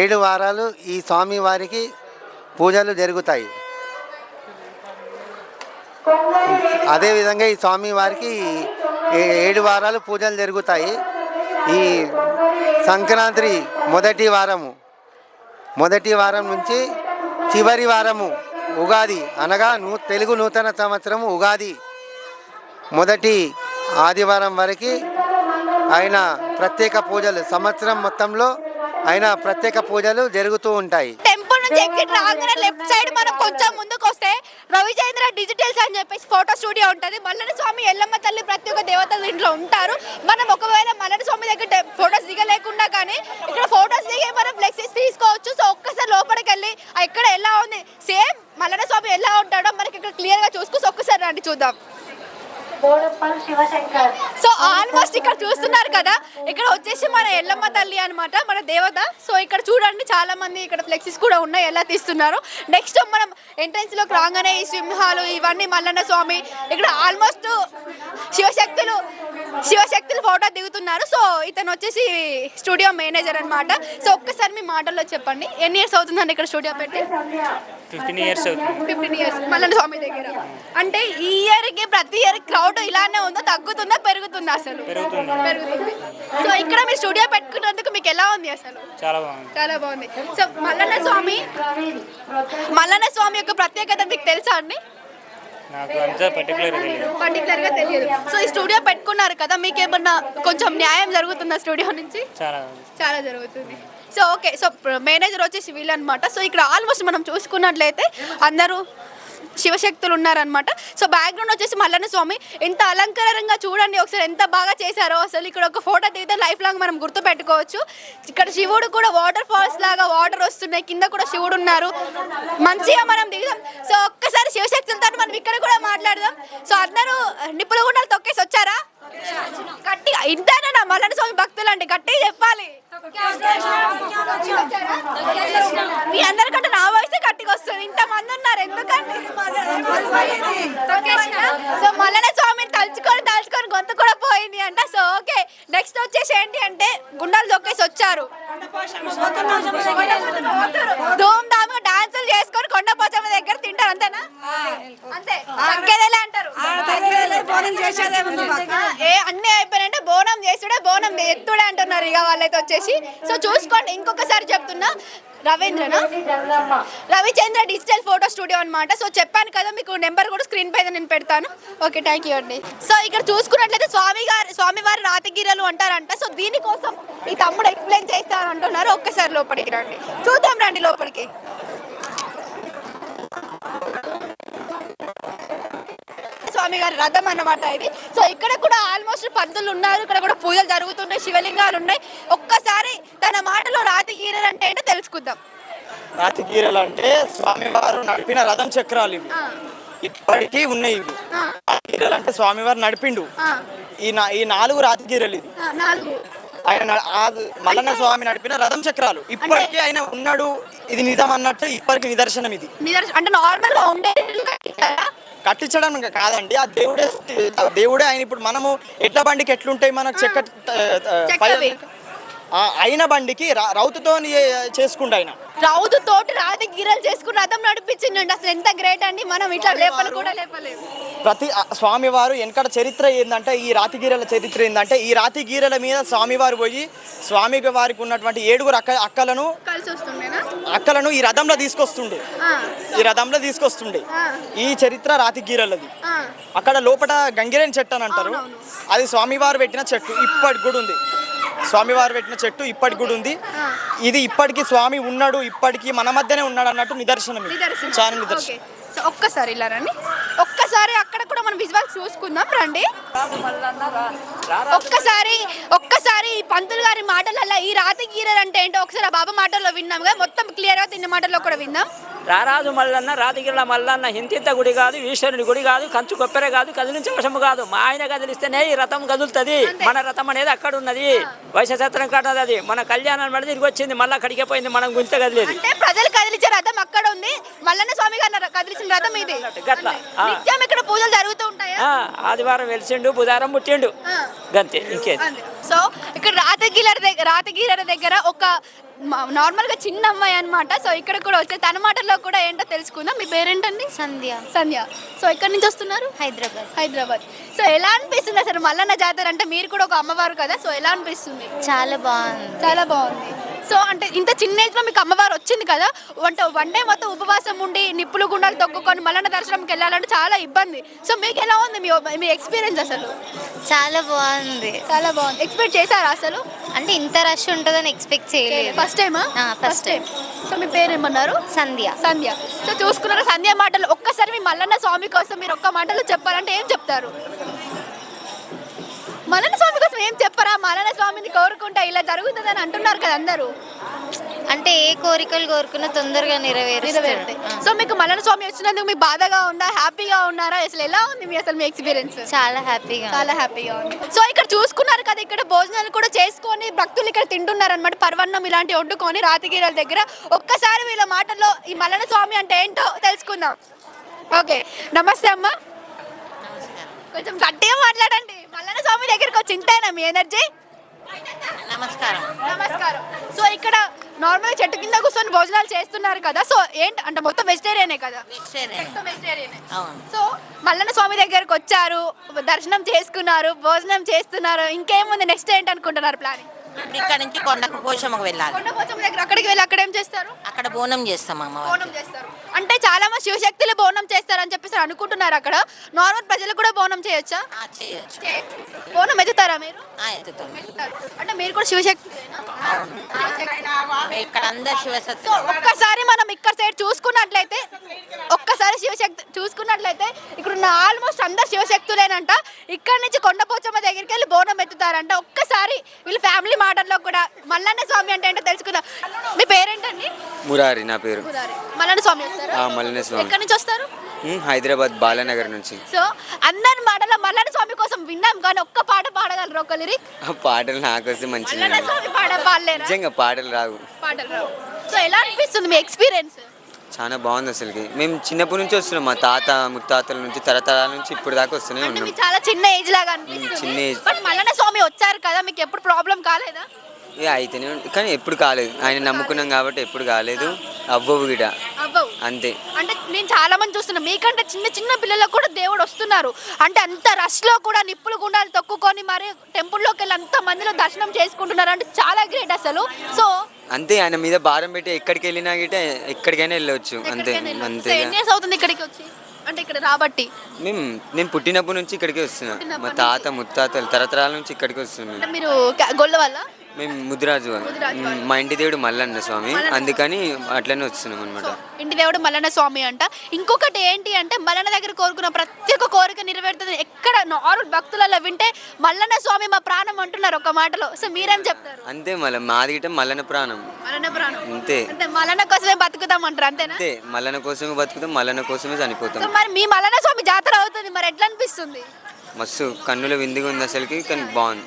7 వారాలు ఈ స్వామి వారికి పూజలు జరుగుతాయి. అదేవిధంగా ఈ స్వామి వారికి 7 వారాలు పూజలు జరుగుతాయి. ఈ సంక్రాంతి మొదటి వారం నుంచి చివరి వారము ఉగాది అనగా తెలుగు నూతన సంవత్సరం ఉగాది మొదటి ఆదివారం వరకు ఆయన ప్రత్యేక పూజలు, సంవత్సరం మొత్తంలో ఆయన ప్రత్యేక పూజలు జరుగుతూ ఉంటాయి. టెంపుల్ నుంచి ఎగ్జిట్ రాగానే లెఫ్ట్ సైడ్ మనం కొంచెం ముందుకు వస్తే రవిచంద్ర డిజిటల్స్ అని చెప్పేసి ఫోటో స్టూడియో ఉంటుంది. మల్లన్న స్వామి, ఎల్లమ్మ తల్లి, ప్రతి ఒక్క దేవతలు ఇంట్లో ఉంటారు. మనం ఒకవేళ మల్లన్న స్వామి దగ్గర ఫోటోస్ దిగలేకుండా కానీ ఇక్కడ ఫోటోస్ దిగి మనం ఫ్లెక్సీస్ తీసుకోవచ్చు. సో ఒక్కసారి లోపలికి వెళ్ళి ఇక్కడ ఎలా ఉంది, సేమ్ మల్లన్న స్వామి ఎలా ఉంటాడో మనకి ఇక్కడ క్లియర్గా చూసుకుని ఒక్కసారి రండి చూద్దాం. సో ఆల్మోస్ట్ ఇక్కడ చూస్తున్నారు కదా, ఇక్కడ వచ్చేసి మన ఎల్లమ్మ తల్లి అనమాట, మన దేవత. సో ఇక్కడ చూడండి చాలా మంది ఇక్కడ ఫ్లెక్సీస్ కూడా ఉన్నాయి, ఎలా తీస్తున్నారు. నెక్స్ట్ మనం ఎంట్రన్స్ లోకి రాగానే ఈ సింహాలు ఇవన్నీ మల్లన్న స్వామి, ఇక్కడ ఆల్మోస్ట్ శివశక్తులు ఫోటో దిగుతున్నారు. సో ఇతను వచ్చేసి స్టూడియో మేనేజర్ అనమాట. సో ఒక్కసారి మీ మాటల్లో చెప్పండి, ఎన్ని ఇయర్స్ అవుతుందండి ఇక్కడ స్టూడియో పెట్టి? 15 ఇయర్స్ అవుతుంది. 15 ఇయర్స్ మల్లన్న స్వామి దగ్గర. అంటే ఈ ఇయర్కి ప్రతి ఇయర్ క్రౌడ్ ఇలానే ఉందో, తగ్గుతుందా పెరుగుతుందా? అసలు పెరుగుతుంది. సో ఇక్కడ మీరు స్టూడియో పెట్టుకున్నందుకు మీకు ఎలా ఉంది అసలు? చాలా బాగుంది. సో మల్లన్న స్వామి యొక్క ప్రత్యేకత మీకు తెలుసా అండి? నాకు అంతా పర్టికులర్గా తెలియదు. సో ఈ స్టూడియో పెట్టుకున్నారు కదా, మీకేమన్నా కొంచెం న్యాయం జరుగుతుందా స్టూడియో నుంచి? చాలా చాలా జరుగుతుంది. సో ఓకే, సో మేనేజర్ వచ్చేసి వీళ్ళు అనమాట. సో ఇక్కడ ఆల్మోస్ట్ మనం చూసుకున్నట్లయితే అందరూ శివశక్తులు ఉన్నారనమాట. సో బ్యాక్గ్రౌండ్ వచ్చేసి మల్లన్న స్వామి ఎంత అలంకారంగా చూడండి ఒకసారి, ఎంత బాగా చేశారో అసలు. ఇక్కడ ఒక ఫోటో దిగితే లైఫ్ లాంగ్ మనం గుర్తు పెట్టుకోవచ్చు. ఇక్కడ శివుడు కూడా వాటర్ ఫాల్స్ లాగా వాటర్ వస్తున్నాయి, కింద కూడా శివుడు ఉన్నారు. మంచిగా మనం దిగుదాం. సో ఒక్కసారి శివశక్తులతో మనం ఇక్కడ కూడా మాట్లాడదాం. సో అందరూ నిప్పుల గుండాలు తొక్కేసి వచ్చారా? గట్టిగా ఇంతేనా మల్లన్న స్వామి భక్తులు అంటే గట్టిగా చెప్పాలి. మీ అందరికంటే నా వయసే గట్టిగా వస్తుంది, ఇంతమంది ఉన్నారు ఎందుకంటే. సో మల్లన్న స్వామిని తలుచుకొని గొంతు కూడా పోయింది అంట. సో ఓకే, నెక్స్ట్ వచ్చేసి ఏంటి అంటే గుండాలు తొక్కేసి వచ్చారు, ధూమ్ ధామ్గా డాన్సులు చేసుకొని కొండపోచమ్మ దగ్గర తింటారు, అంతేనా? అంతే, తగ్గేదేలే అంటారు. అన్ని అయిపోయినంటే బోనం చేసుడే బోనం ఎత్తుడే అంటున్నారు ఇక వాళ్ళైతే వచ్చేసి. సో చూసుకోండి, ఇంకొకసారి చెప్తున్నా, రవిచంద్ర డిజిటల్ ఫోటో స్టూడియో అనమాట. సో చెప్పాను కదా మీకు నెంబర్ కూడా స్క్రీన్ పైన నేను పెడతాను. ఓకే, థ్యాంక్ యూ అండి. సో ఇక్కడ చూసుకున్నట్లయితే స్వామివారి రాతిగిరలు అంటారంట. సో దీనికోసం ఈ తమ్ముడు ఎక్స్ప్లెయిన్ చేస్తాను అంటున్నారు. ఒక్కసారి లోపలికి రండి, చూద్దాం రండి లోపలికి. స్వామి గారి రథం అన్నమాట ఇది. సో ఇక్కడ కూడా ఆల్మోస్ట్ పంతులు ఉన్నారు, ఇక్కడ కూడా పూజలు జరుగుతున్నాయి, శివలింగాలు ఉన్నాయి. ఒక్కసారి తన మాటలో రాతిగీరలు అంటే ఏంటో తెలుసుకుందాం. రాతిగీరలు అంటే స్వామివారు నడిపిన రథం చక్రాలు ఇవి, ఇప్పటికీ ఉన్నాయి ఇవి. రాతిగీరలు అంటే స్వామివారు నడిపిండు ఈ 4 రాతిగీరలు. ఇది ఆయన మల్లన్న స్వామి నడిపిన రథం చక్రాలు, ఇప్పటికీ ఆయన ఉన్నాడు, ఇది నిజం అన్నట్టు ఇప్పటికి నిదర్శనం. ఇది అంటే నార్మల్ గా ఉండేది కట్టించడం కాదండి, ఆ దేవుడే ఆయన. ఇప్పుడు మనము ఎడ్ల బండికి ఎట్లుంటాయి మనకు అయిన బండికి రౌతుతో చేసుకుంటా, ఆయన రౌతుతోటి రాతిగీరలు చేసుకుని రథం నడిపించిందండి. అసలు ఎంత గ్రేట్ అండి, మనం ఇట్లా లేపలు కూడా లేపలేము. ప్రతి స్వామివారు వెనకట చరిత్ర ఏంటంటే, ఈ రాతిగీరల చరిత్ర ఏంటంటే, ఈ రాతిగీరల మీద స్వామివారు పోయి స్వామి వారికి ఉన్నటువంటి 7 అక్కలను ఈ రథంలో తీసుకొస్తుండే. ఈ చరిత్ర రాతిగీరలది. అక్కడ లోపల గంగిరేని చెట్టు అని అంటారు, అది స్వామివారు పెట్టిన చెట్టు, ఇప్పటికి కూడా ఉంది. స్వామివారు పెట్టిన చెట్టు ఇప్పటికి కూడా ఉంది. ఇది ఇప్పటికీ స్వామి ఉన్నాడు, ఇప్పటికీ మన మధ్యనే ఉన్నాడు అన్నట్టు నిదర్శనం. చాలా నిదర్శనం. ఒక్కసారి ఇలా రండి, ఒక్కసారి అక్కడ కూడా మనం విజువల్స్ చూసుకుందాం రండి. ఒక్కసారి ఈ పంతులు గారి మాటలలో ఈ రాతిగీరలు అంటే ఏంటో ఒకసారి ఆ బాబా మాటల్లో విన్నాం కదా, మొత్తం క్లియర్ గా తిన్న మాటల్లో కూడా విందాం. రారాజు మల్లన్న రాతిగిరిల మల్లన్న హింతింత గుడి కాదు, ఈశ్వరుని గుడి కాదు, కంచు కొప్పెర కాదు, కదిలించే వశము కాదు. మా ఆయన కదిలిస్తేనే ఈ రథం కదులుతుంది. మన రథం అనేది అక్కడ ఉన్నది, వైశక్షేత్రం కాదు, అది మన కళ్యాణం మళ్ళీ తిరిగి వచ్చింది, మళ్ళీ అక్కడికే పోయింది, మనం గుంత కదిలేదు. అంటే ప్రజలు కదిలించే రథం అక్కడ ఉంది, మల్లన్న స్వామి గారు కదిలించిన రథం ఇది. గట్ల నిత్యం ఇక్కడ పూజలు జరుగుతూ ఉంటాయా? ఆదివారం వెలిసిండు, బుధవారం ముట్టిండు, గంతే, ఇంకేది. సో ఇక్కడ రాతిగీర దగ్గర ఒక నార్మల్ గా చిన్న అమ్మాయి అనమాట. సో ఇక్కడ కూడా వచ్చే తన మాటల్లో కూడా ఏంటో తెలుసుకుందాం. మీ పేరేంటండి? సంధ్య. సో ఎక్కడి నుంచి వస్తున్నారు? హైదరాబాద్. సో ఎలా అనిపిస్తుంది అసలు మల్లన్న జాతర అంటే? మీరు కూడా ఒక అమ్మవారు కదా, సో ఎలా అనిపిస్తుంది? చాలా బాగుంది. సో అంటే ఇంత చిన్న ఏజ్ లో మీకు అమ్మవారు వచ్చింది కదా, వన్ డే మొత్తం ఉపవాసం ఉండి నిప్పులు గుండాలు తొక్కుకొని మల్లన్న దర్శనంకి వెళ్ళాలంటే చాలా ఇబ్బంది. సో మీకు ఎలా ఉంది మీ ఎక్స్పీరియన్స్ అసలు? చాలా బాగుంది. ఎక్స్పెక్ట్ చేశారా అసలు? అంటే ఇంత రష్ ఉంటుందని ఎక్స్పెక్ట్ చేయలేదు. First time. సో మీ పేరు ఏమన్నారు? సంధ్య. సో చూసుకున్నారా సంధ్య మాటలు? ఒక్కసారి మీ మల్లన్న స్వామి కోసం మీరు ఒక్క మాటలో చెప్పాలంటే ఏం చెప్తారు? మల్లన్న స్వామి కోసం ఏం చెప్పరా? మల్లన్న స్వామిని కోరుకుంటా ఇలా జరుగుతుందని అంటున్నారు కదా అందరూ. అంటే ఏ కోరికలు కోరుకున్నా తొందరగా నెరవేరుతాయి. సో మీకు మల్లన్న స్వామి వచ్చినందుకు మీకు బాధగా ఉందా, హ్యాపీగా ఉన్నారా? అసలు ఎలా ఉంది మీ ఎక్స్పీరియన్స్? చాలా హ్యాపీగా ఉంది. సో ఇక్కడ చూసుకున్నారు కదా, ఇక్కడ భోజనాలు కూడా చేసుకొని భక్తులు ఇక్కడ తింటున్నారు అనమాట, పర్వన్నం ఇలాంటి వండుకొని రాతిగీరల దగ్గర. ఒక్కసారి వీళ్ళ మాటల్లో ఈ మల్లన్న స్వామి అంటే ఏంటో తెలుసుకుందాం. ఓకే, నమస్తే అమ్మ. కొంచెం గట్టిగా మాట్లాడండి. మల్లన్న స్వామి దగ్గరికి వచ్చి ఇంతేనా మీ ఎనర్జీ? నమస్కారం. సో ఇక్కడ నార్మల్ చెట్టు కింద కూర్చొని భోజనాలు చేస్తున్నారు కదా, సో ఏంటి అంటే మొత్తం వెజిటేరియనే కదా? వెజిటేరియనే. సో మల్లన్న స్వామి దగ్గరకు వచ్చారు, దర్శనం చేసుకున్నారు, భోజనం చేస్తున్నారు, ఇంకేముంది నెక్స్ట్ ఏంటి అనుకుంటున్నారు ప్లానింగ్? ఇక్కడ నుంచి కొండకు పోషమ్మకు వెళ్ళాలి. కొండ పోచమ్మ దగ్గర అక్కడికి వెళ్ళి అక్కడ ఏం చేస్తారు? అక్కడ బోనం చేస్తాం అమ్మ. బోనం చేస్తారు. అంటే చాలా మంది శివశక్తులు బోనం చేస్తారని చెప్పేసి అనుకుంటున్నారు అక్కడ. నార్మల్ ప్రజలు కూడా బోనం చేయొచ్చా? చేయొచ్చు. బోనం ఎత్తుతారా మీరు? ఎత్తుతాం. అంటే మీరు కూడా శివశక్తి ఇక్కడ అందరు శివశక్తి. ఒక్కసారి మనం ఇక్కడ సైడ్ చూసుకున్నట్లయితే ఇక్కడ ఉన్న ఆల్మోస్ట్ అందరు శివశక్తులేనంట. ఇక్కడ నుంచి కొండపోచమ్మ దగ్గరికి వెళ్ళి బోనం ఎత్తుతారంట. ఒక్కసారి వీళ్ళ ఫ్యామిలీ మాటల్లో కూడా మల్లన్న స్వామి అంటే ఏంటో తెలుసుకుందాం. మీ పేరేంటండి? మురారి నా పేరు. మల్లన్న స్వామి వస్తారా? మల్లన్న స్వామి. ఎక్కడి నుంచి వస్తారు? హైదరాబాద్ బాలానగర్ నుంచి. సో అందరి మాటల్లో మల్లన్న స్వామి కోసం విన్నాం కానీ ఒక్క పాట పాడగలరు? ఒక లిరిక్ పాటలు నాకొస్తే మంచిగా మల్లన్న స్వామి పాట పాడలేరా? నిజంగా పాటలు రావు. పాటలు రావు. సో ఎలా అనిపిస్తుంది మీ ఎక్స్పీరియన్స్? చాలా బాగుంది అసలుకి. మేము చిన్నప్పటి నుంచి వస్తున్నాం, మా తాత ముత్తాతల నుంచి తరతరాల నుంచి ఇప్పుడు దాకా వస్తూనే అంటే ఉన్నాం. మీకు చాలా చిన్న ఏజ్ లాగా అనిపిస్తుంది. చిన్న ఏజ్. బట్ మల్లన్న స్వామి వచ్చారు కదా, మీకు ఎప్పుడు ప్రాబ్లం కాలేదా? అయితేనే కానీ ఎప్పుడు కాలేదు. ఆయన నమ్ముకున్నాం కాబట్టి ఎప్పుడు కాలేదు. అవ్వవు గిట అవ్వవు అంతే. అంటే నేను చాలా మంది చూస్తున్నా, మీకంటే చిన్న చిన్న పిల్లలకు కూడా దేవుడు వస్తున్నారు. అంటే అంత రష్ లో కూడా నిప్పులు గుండాలు తొక్కుకొని మరి టెంపుల్లోకి వెళ్ళి అంత మందిలో దర్శనం చేసుకుంటున్నారు అంటే చాలా గ్రేట్ అసలు. సో అంతే, ఆయన మీద భారం పెట్టి ఎక్కడికి వెళ్ళినా గిట ఎక్కడికైనా వెళ్ళవచ్చు అంతే. అంతే. ఎన్ని ఇయర్స్ అవుతుంది ఇక్కడికి వచ్చి? అంటే ఇక్కడ రాబట్టి నేను పుట్టినప్పటి నుంచి ఇక్కడికి వస్తున్నా. మా తాత ముత్తాతలు తరతరాల నుంచి ఇక్కడికి వస్తున్నాం. అంటే మీరు గొల్ల వల్ల? మేము ముదిరాజు. మా ఇంటి దేవుడు మల్లన్న స్వామి, అందుకని అట్లనే వస్తున్నాం అనమాట. ఇంటి దేవుడు మల్లన్న స్వామి అంట. ఇంకొకటి ఏంటి అంటే మల్లన్న దగ్గర కోరుకున్న ప్రతి ఒక్క కోరిక నెరవేరుతుంది. ఎక్కడ నార్మల్ భక్తులలో వింటే మల్లన్న స్వామి మా ప్రాణం అంటున్నారు ఒక మాటలో. సో మీరేం చెప్తారు? అంతే, మాది గిట్ట మల్లన్న ప్రాణం. మల్లన్న ప్రాణం అంతే. అంటే మల్లన్న కోసమే బతుకుతాం అంటారు అంతేనా? అంతే, మల్లన్న కోసమే బతుకుతాం, మల్లన్న కోసమే చనిపోతాం. సో మరి మీ మల్లన్న స్వామి జాతర అవుతుంది, మరి ఎట్లా అనిపిస్తుంది? మస్తు కన్నుల విందుగా ఉంది అసలుకి, కానీ బాగుంది.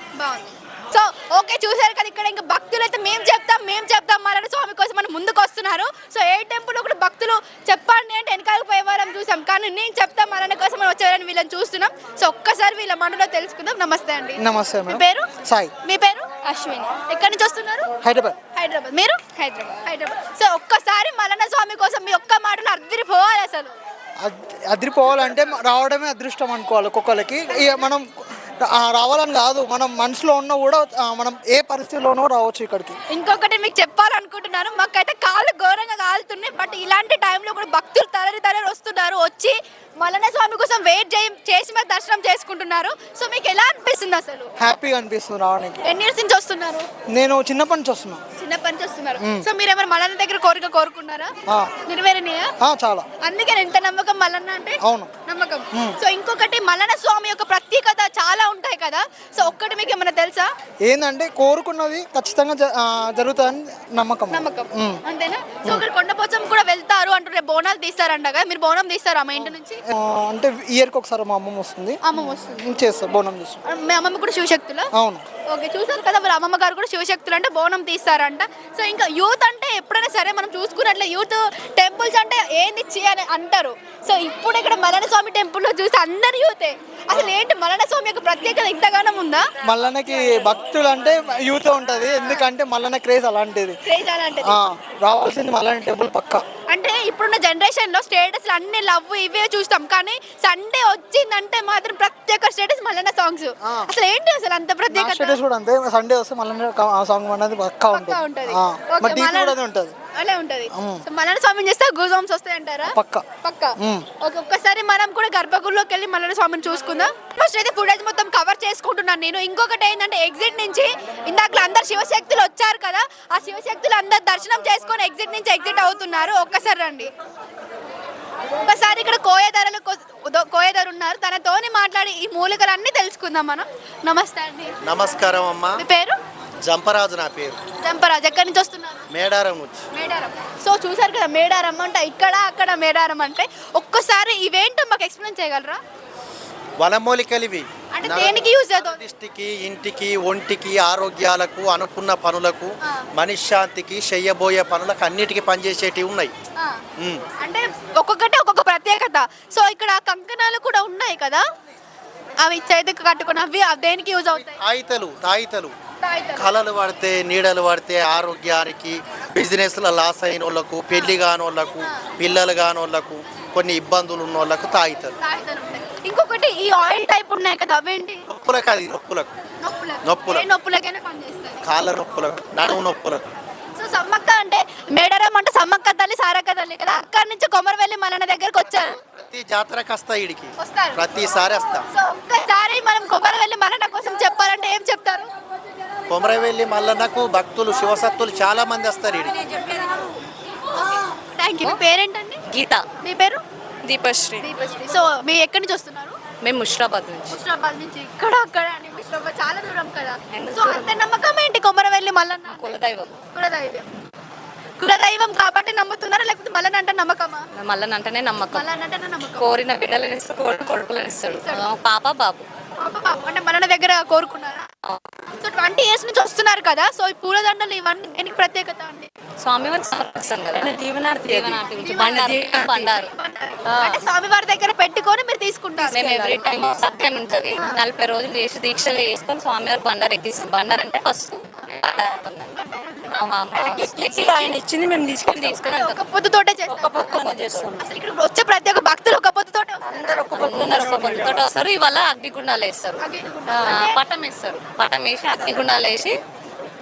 సో ఓకే, చూసారు కదా ఇక్కడ ఇంకా భక్తులు అయితే మేము చెప్తాం మల్లన్న స్వామి కోసం మనం ముందుకు వస్తున్నారు. సో ఏ టెంపుల్ కూడా భక్తులు చెప్పండి అంటే వెనకాలకు పోయే వాళ్ళని చూసాం, కానీ నేను చెప్తాం మల్లన్న కోసం మనం వచ్చేవారని వీళ్ళని చూస్తున్నాం. సో ఒక్కసారి వీళ్ళ మనలో తెలుసుకుందాం. నమస్తే అండి. నమస్తే. మీ పేరు? సాయి. మీ పేరు? అశ్విని. ఎక్కడి నుంచి వస్తున్నారు? హైదరాబాద్. మీరు? హైదరాబాద్. సో ఒక్కసారి మల్లన్న స్వామి కోసం మీ ఒక్క మాటలో అద్దరిపోవాలి అసలు. అదిరిపోవాలంటే రావడమే అదృష్టం అనుకోవాలి ఒక్కొక్కరికి. మనం రావాలని కాదు, మనం మనసులో ఉన్న కూడా మనం ఏ పరిస్థితిలోనో రావచ్చు ఇక్కడికి. ఇంకొకటి మీకు చెప్పాలనుకుంటున్నాను, మాకైతే కాళ్ళు ఘోరంగా కాలుతున్నాయి. బట్ ఇలాంటి టైంలో కూడా భక్తులు తరలి వస్తున్నారు, వచ్చి మల్లన్న స్వామి కోసం వెయిట్ చేసి మరి దర్శనం చేసుకుంటున్నారు. సో మీకు ఎలా అనిపిస్తుంది అసలు? హ్యాపీగా అనిపిస్తుంది రావడానికి. ఎన్ని ఇయర్స్ నుంచి వస్తున్నారు? నేను చిన్నప్పటి నుంచి వస్తున్నాను. చిన్నప్పటి నుంచి వస్తున్నారు. సో మీరు ఏమైనా మల్లన్న దగ్గర కోరిక కోరుకున్నారా? నెరవేరినాయా? చాలా. అందుకే ఎంత నమ్మకం మల్లన్న అంటే? అవును, నమ్మకం. సో ఇంకొకటి మల్లన్న స్వామి యొక్క ప్రత్యేకత చాలా ఉంటాయి కదా, సో ఒక్కటి మీకు ఏమైనా తెలుసా? ఏంటంటే కోరుకున్నది ఖచ్చితంగా జరుగుతుందని నమ్మకం. అంతేనా? సో ఇక్కడ కొండపోచం కూడా వెళ్తారు అంటారు, బోనాలు తీస్తారంట కదా, మీరు బోనం తీస్తారా మా ఇంటి నుంచి? అంటే ఇయర్కి ఒకసారి మా అమ్మమ్మ వస్తుంది, చేస్తారు బోనం తీస్తారు. మీ అమ్మమ్మ కూడా శివశక్తులా? అవును. ఓకే, చూసారు కదా వాళ్ళ అమ్మమ్మ గారు కూడా శివశక్తులు అంటే బోనం తీస్తారంట. సో ఇంకా యూత్ అంటే ఎప్పుడైనా సరే మనం చూసుకున్నట్లే యూత్ టెంపుల్స్ అంటే ఏంది అని అంటారు. సో ఇప్పుడు ఇక్కడ మల్లన్న స్వామి టెంపుల్లో చూసి అందరు యూతే. అసలు ఏంటి మల్లన్న స్వామి యొక్క ప్రత్యేకత ఇంతగానం ఉందా? మల్లన్నకి భక్తులు అంటే యూత్ ఉంటది, ఎందుకంటే మల్లన్న క్రేజ్ అలాంటిది. రావాల్సింది మల్లన్న టెంపుల్ పక్కా. అంటే ఇప్పుడున్న జనరేషన్ లో స్టేటస్ అన్ని లవ్ ఇవే చూస్తాం, కానీ సండే వచ్చిందంటే మాత్రం ప్రత్యేక స్టేటస్ మల్లన్న సాంగ్స్. అసలు ఏంటి అసలు అంత ప్రత్యేకత? స్టేటస్ కూడా అంతే, సండే వస్తే మల్లన్న సాంగ్ అనేది పక్కా ఉంటుంది. అలా ఉంటది. సో మల్లన్న స్వామిని చేస్తే గూస్ బంప్స్ వస్తాయి అంటారా? పక్కా. ఒక్కసారి మనం కూడా గర్భగుడిలోకి వెళ్ళి మల్లన్న స్వామిని చూసుకుందాం. ఫస్ట్ అయితే ఫుటేజ్ మొత్తం కవర్ చేసుకుంటున్నాను నేను. ఇంకొకటి ఏంటంటే ఎగ్జిట్ నుంచి ఇందాక అందరు శివశక్తులు వచ్చారు కదా, ఆ శివశక్తులు అందరు దర్శనం చేసుకొని ఎగ్జిట్ నుంచి ఎగ్జిట్ అవుతున్నారు. ఒక్కసారి రండి. ఒకసారి ఇక్కడ కోయదారు ఉన్నారు, తనతోని మాట్లాడి ఈ మూలికలన్నీ తెలుసుకుందాం మనం. నమస్తే అండి. నమస్కారం అమ్మా. మీ పేరు? జంపరాజు. నా పేరు జంపరాజు. ఎక్కడి నుంచి వస్తున్నారు? మేడారం నుంచి. మేడారం. సో చూసారు కదా మేడారం అంటే ఇక్కడ అక్కడ మేడారం అంటే. ఒక్కసారి ఇవేంటో మాకు ఎక్స్ప్లెయిన్ చేయగలరా? వనమూలికలు ఇవి. అంటే దేనికి యూజ్ అవుతుంది? దృష్టికి, ఇంటికి, ఒంటికి, ఆరోగ్యాలకు, అనుకున్న పనులకు, మనశ్శాంతికి, చెయ్యబోయే పనులకు అన్నిటికీ పనిచేసేటివి ఉన్నాయి. అంటే ఒక్కొక్కటి ఒక్కొక్క ప్రత్యేకత. సో ఇక్కడ కంకణాలు కూడా ఉన్నాయి కదా, అవి చేతికి కట్టుకుని అవి దేనికి యూజ్ అవుతాయి? తాయితలు కళలు పడితే, నీడలు పడితే ఆరోగ్యానికి, బిజినెస్లో లాస్ అయిన వాళ్ళకు, పెళ్లి కాని వాళ్ళకు, పిల్లలు కాని వాళ్ళకు, కొన్ని ఇబ్బందులు ఉన్న వాళ్ళకు తాయితలు. ఇంకొకటి ఈ ఆయిల్ టైప్ ఉన్నాయి కదా, అవేంటి? నొప్పులకు. నొప్పులకైనా పనిచేస్తాయి. కాళ్ళ నొప్పులకు, నడుము నొప్పులకు. సో సమ్మక్క అంటే మేడారం అంటే సమ్మక్క తల్లి సారక్క తల్లి కదా, అక్కడి నుంచి కొమరవెల్లి మల్లన్న దగ్గరకు వచ్చారు. ప్రతి జాతరకు వస్తా ఈడికి, వస్తారు. ప్రతిసారి వస్తా. సో ఒక్కసారి మనం కొమరవెల్లి మల్లన్న కోసం చెప్పాలంటే ఏం చెప్తారు? కొమరవెల్లి మల్లన్నకు భక్తులు శివసత్తులు చాలా మంది వస్తారు ఈడికి. Thank you. మీ పేరేంటండి? గీత. మీ పేరు? దీపశ్రీ. దీపశ్రీ. సో మీ ఎక్కడి నుంచి వస్తున్నారు? మేము ముషిరాబాద్ నుంచి. ముషిరాబాద్ నుంచి. ఇక్కడ అక్కడ అని ముషిరాబాద్ చాలా దూరం కదా. సో అంత నమ్మకం ఏంటి కొమరవెల్లి మల్లన్న? కులదైవం. కులదైవం. కులదైవం కాబట్టి నమ్ముతున్నారా లేకపోతే మల్లన్న అంటే నమ్మకమా? మల్లన్న అంటేనే నమ్మకం. మల్లన్న అంటేనే నమ్మకం. కోరిన బిడ్డలను ఇస్తాడు, కొడుకులను ఇస్తాడు. పాప బాబు. అంటే మల్లన్న దగ్గర కోరుకున్నారా? సో 20 years నుంచి వస్తున్నారు కదా, సో ఈ పూలదండలు ఇవన్నీ దేనికి ప్రత్యేకత అండి? స్వామివారికి సమర్పిస్తాం కదా, దీవెనార్తి బండారు. అంటే స్వామివారి దగ్గర పెట్టుకొని మీరు తీసుకుంటారు. మేము ఎవ్రీ టైం సత్యం ఉంటుంది, 40 రోజులు చేసి దీక్షలు చేసుకొని స్వామివారి బండారు ఎక్కిస్తాం. బండారు అంటే ఫస్ట్ ఆయన ఇచ్చింది మేము తీసుకొని ఒక పొద్దుతోటే చేస్తాం. అసలు ఇక్కడ వచ్చే ప్రతి ఒక్క భక్తులు ఒక పొద్దుతోటే అందరూ ఒక పొద్దుతోటి వస్తారు. ఇవాళ అగ్నిగుండాలు వేస్తారు, పటం వేస్తారు. పటం వేసి అగ్నిగుండాలు వేసి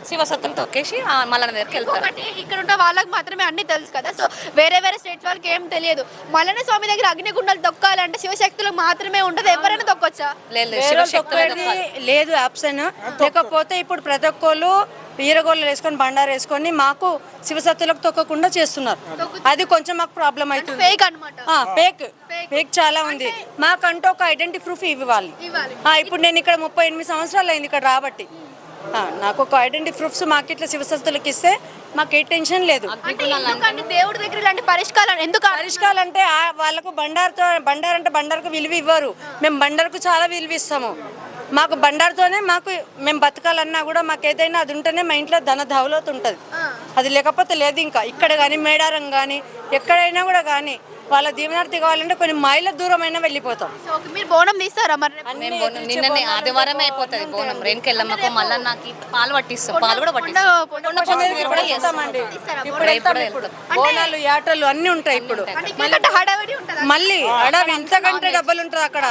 శివసత్తులు తొక్కేసి మల్లన్న దగ్గరికి వెళ్తారు. ఒకటి ఇక్కడ ఉన్న వాళ్ళకి మాత్రమే అన్ని తెలుసు కదా, సో వేరే వేరే స్టేట్స్ వాళ్ళకి ఏం తెలియదు. మల్లన్న స్వామి దగ్గర అగ్నిగుండాలు తొక్కాలంటే శివశక్తులకు మాత్రమే ఉండదు, ఎవరైనా తొక్కొచ్చా? లేదు ఆప్షన్. లేకపోతే ఇప్పుడు ప్రతి ఒక్కళ్ళు ఈరగోళ్ళు వేసుకొని బండారు వేసుకొని మాకు శివసత్తులకు తొక్కకుండా చేస్తున్నారు. అది కొంచెం మాకు ప్రాబ్లం అవుతుంది. ఫేక్ అన్నమాట. ఫేక్ చాలా ఉంది. మాకంటూ ఒక ఐడెంటిటీ ప్రూఫ్ ఇవ్వాలి. ఇప్పుడు నేను ఇక్కడ 38 సంవత్సరాలు అయింది ఇక్కడ రాబట్టి. నాకు ఒక ఐడెంటిటీ ప్రూఫ్స్ మాకు ఇట్లా శివసత్తులకు ఇస్తే మాకు ఏ టెన్షన్ లేదు. దేవుడి దగ్గర ఇలాంటి పరిష్కారం ఎందుకు? పరిష్కారం అంటే వాళ్ళకు బండారంటే బండారుకు విలువ ఇవ్వరు. మేము బండారుకు చాలా విలువ ఇస్తాము. మాకు బండారుతోనే మేము బతకాలన్నా కూడా మాకు ఏదైనా అది ఉంటేనే మా ఇంట్లో ధన ధావులోతు ఉంటుంది. అది లేకపోతే లేదు. ఇంకా ఇక్కడ కానీ మేడారం కానీ ఎక్కడైనా కూడా కానీ వాళ్ళ దీవెనార్థి కావాలంటే కొన్ని మైళ్ళ దూరమైనా వెళ్ళిపోతాం. మీరు బోనం తీస్తారా? మరి నిన్ననే ఆదివారమే అయిపోతుంది బోనం. రేణుకెళ్ళమ్మకు మళ్ళీ నాకు పాలు పట్టిస్తాం. పాలు కూడా పట్టిస్తాం. బోనాలు యాటలు అన్ని ఉంటాయి. ఇప్పుడు మళ్ళీ అడవి ఇంతకంటే డబ్బులు ఉంటుంది అక్కడ,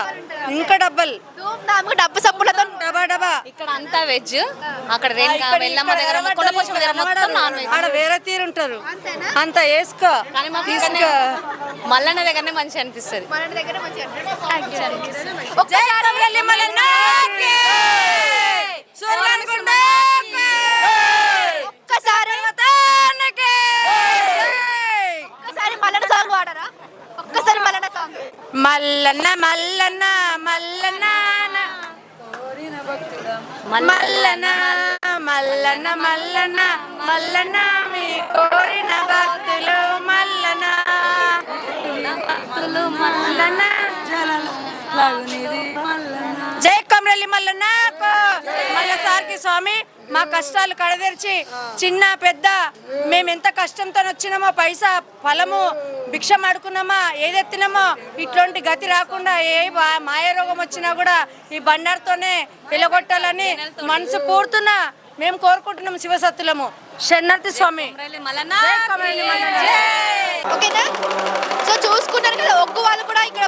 ఇంకా డబ్బులు డబ్బు సప్పులతో డబా. ఇక్కడ అంతా వెజ్, అక్కడ వెళ్ళమ్మ దగ్గర కొండపోచమ్మ దగ్గర మొత్తం నాన్ వెజ్. ఆడ వేరే తీరు ఉంటారు. అంత వేసుకో మల్లన్న దగ్గరనే మంచిగా అనిపిస్తుంది. ఒక్కసారి మల్లన్న సాంగ్ వాడరా? ఒక్కసారి మల్లన్న సాంగ్. మల్లన్న మల్లన్న మల్లన్న మల్లన్న మల్లన్న మల్లన్న మల్లన్న మీ కోరిన భక్తులు మల్లన్న మల్లన్న జై కొమరవెల్లి మల్లన్న. మల్ల సార్కి స్వామి మా కష్టాలు కడదెరిచి చిన్న పెద్ద మేము ఎంత కష్టంతో వచ్చినామో పైసా ఫలము భిక్షం అడుకున్నామా ఏదెత్తినామో ఇట్లాంటి గతి రాకుండా ఏ మాయ రోగం వచ్చినా కూడా ఈ బండారుతోనే వెలగొట్టాలని మనసు పూర్తున్నా మేము కోరుకుంటున్నాం. శివసత్తులము శరణార్థి స్వామి. ఓకేనా? సో చూసుకున్నారు కదా, ఒగ్గు వాళ్ళు కూడా ఇక్కడ